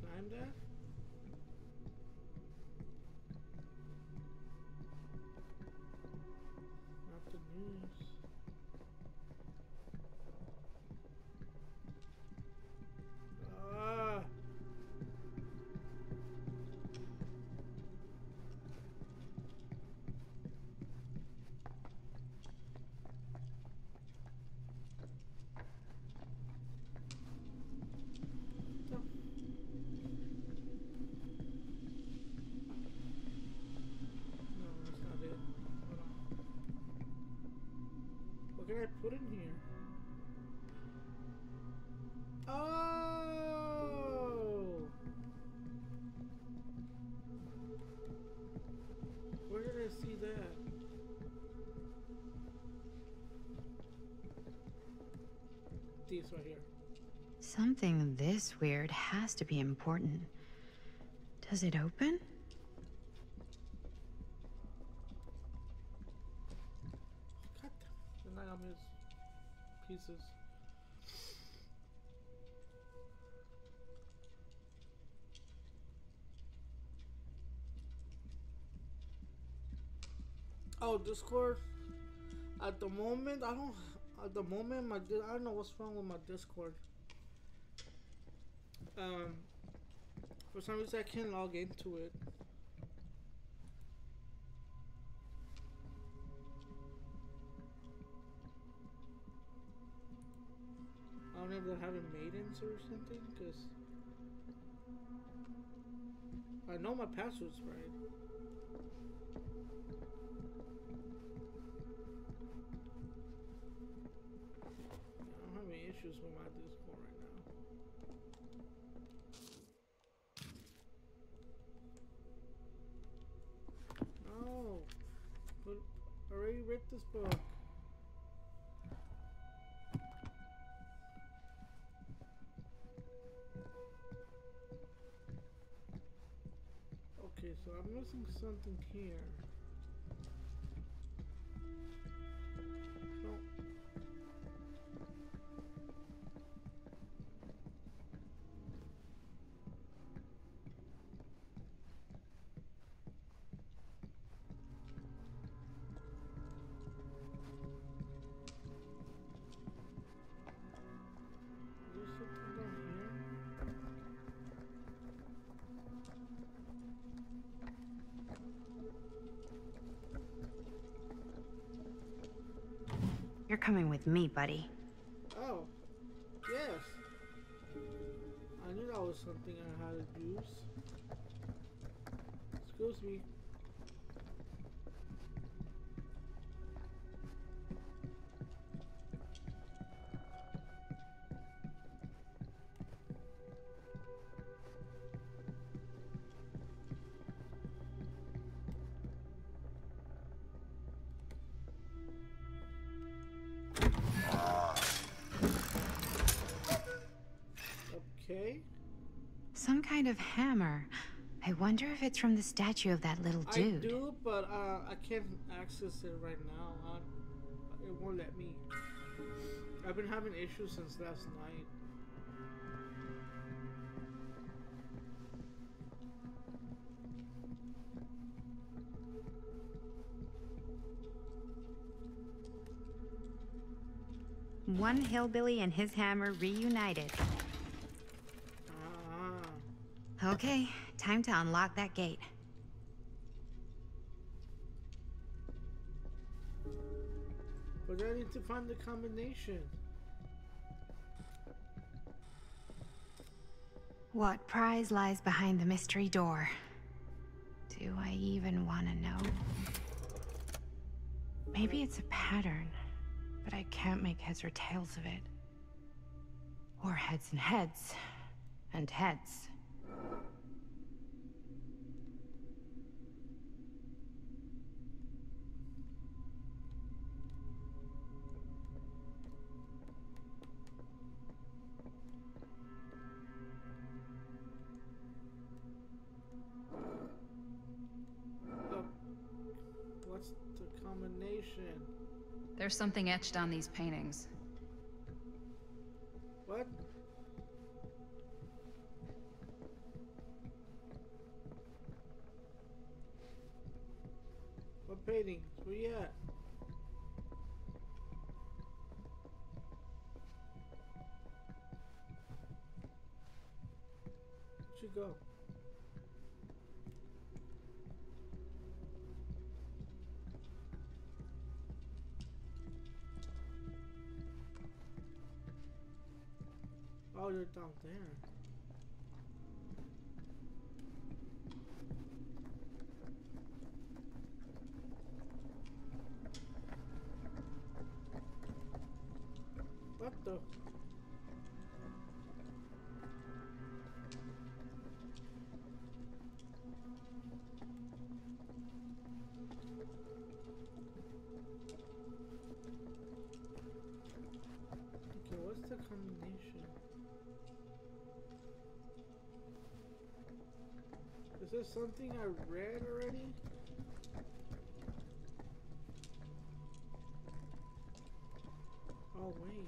Climb that? Not the news. Ah! No, that's not it. Hold on. What can I put in here? Oh! Where did I see that? This right here. Something this weird has to be important. Does it open? God damn it. The night I miss pieces. Oh, Discord. At the moment, I don't. At the moment, I don't know what's wrong with my Discord. For some reason, I can't log into it. I don't know if they're having maidens or something, because I know my password's right. issues with my Discord right now. No, but I already read this book. Okay, so I'm missing something here. No. Is there something down here? You're coming with me, buddy. Oh, yes. I knew that was something I had to use. Excuse me. Okay. Some kind of hammer. I wonder if it's from the statue of that little dude. I do, but I can't access it right now. It won't let me. I've been having issues since last night. One hillbilly and his hammer reunited. Okay, time to unlock that gate. But I need to find the combination. What prize lies behind the mystery door? Do I even want to know? Maybe it's a pattern, but I can't make heads or tails of it. Or heads and heads, and heads. What's the combination? There's something etched on these paintings. What? What paintings? Where you at? Where'd you go? Oh, you're down there. What the? Okay, what's the combination? Is this something I read already? Oh, wait.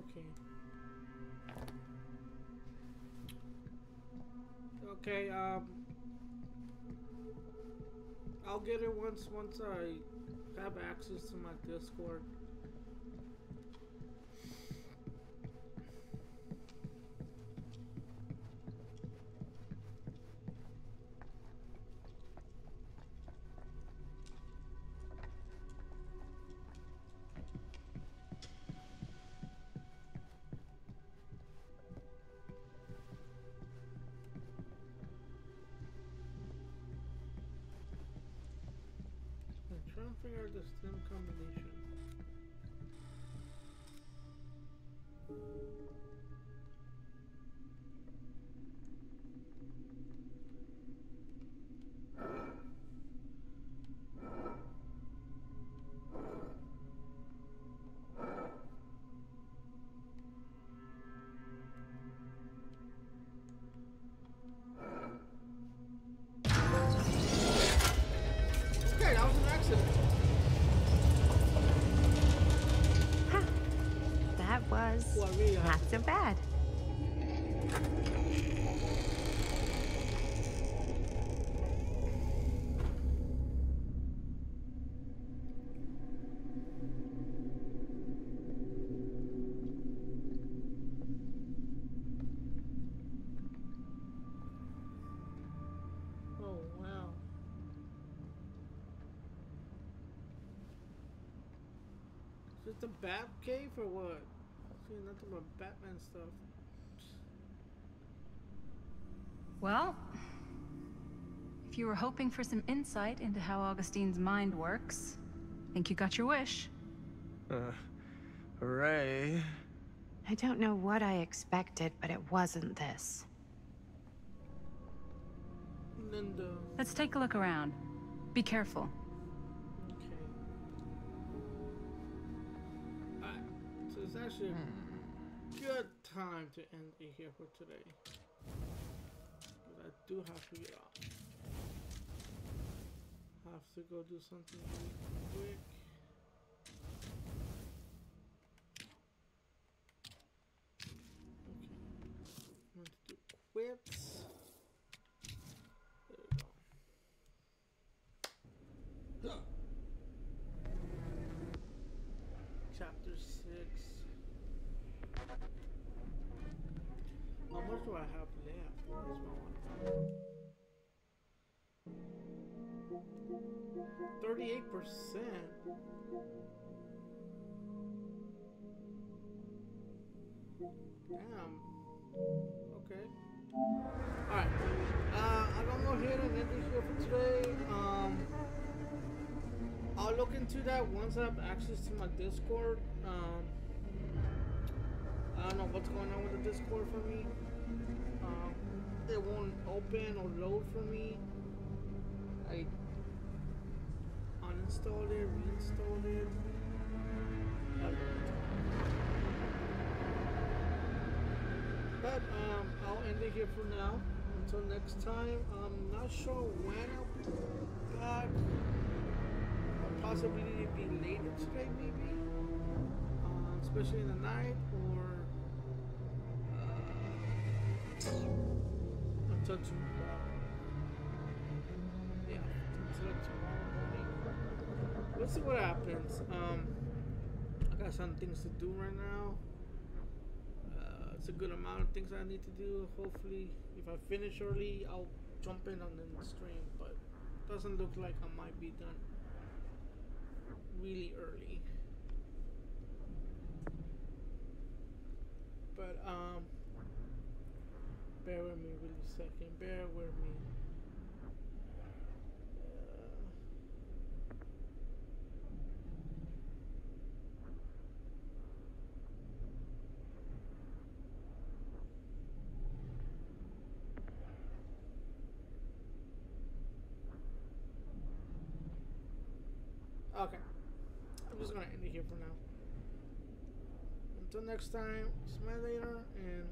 Okay. Okay, I'll get it once I have access to my Discord. I'm trying to figure out the stem combination. Okay, that was an accident. That was Well, really, not so bad. Oh wow. Is it the Bat Cave or what? See nothing but Batman stuff. Well, if you were hoping for some insight into how Augustine's mind works, I think you got your wish. Hooray. I don't know what I expected, but it wasn't this. Linda. Let's take a look around. Be careful. Okay. Alright. So it's actually a good time to end it here for today. But I do have to get off. Have to go do something really quick. Okay. I'm going to do quits. There we go. Chapter 6. How much do I have left? That's what I want to know. 38%. Damn. Okay. Alright. I'm gonna go ahead and end it here for today. I'll look into that once I have access to my Discord. I don't know what's going on with the Discord for me. It won't open or load for me. I uninstalled it, reinstalled it. But I'll end it here for now. Until next time, I'm not sure when I'll be back. Possibly be later today, maybe. Especially in the night, or until tomorrow. Yeah, until tomorrow morning. We'll see what happens. I got some things to do right now. It's a good amount of things I need to do. Hopefully, if I finish early, I'll jump in on the stream. But it doesn't look like I might be done really early. But bear with me really a second. Bear with me. Okay. I'm just gonna end it here for now. Until next time, smile later, and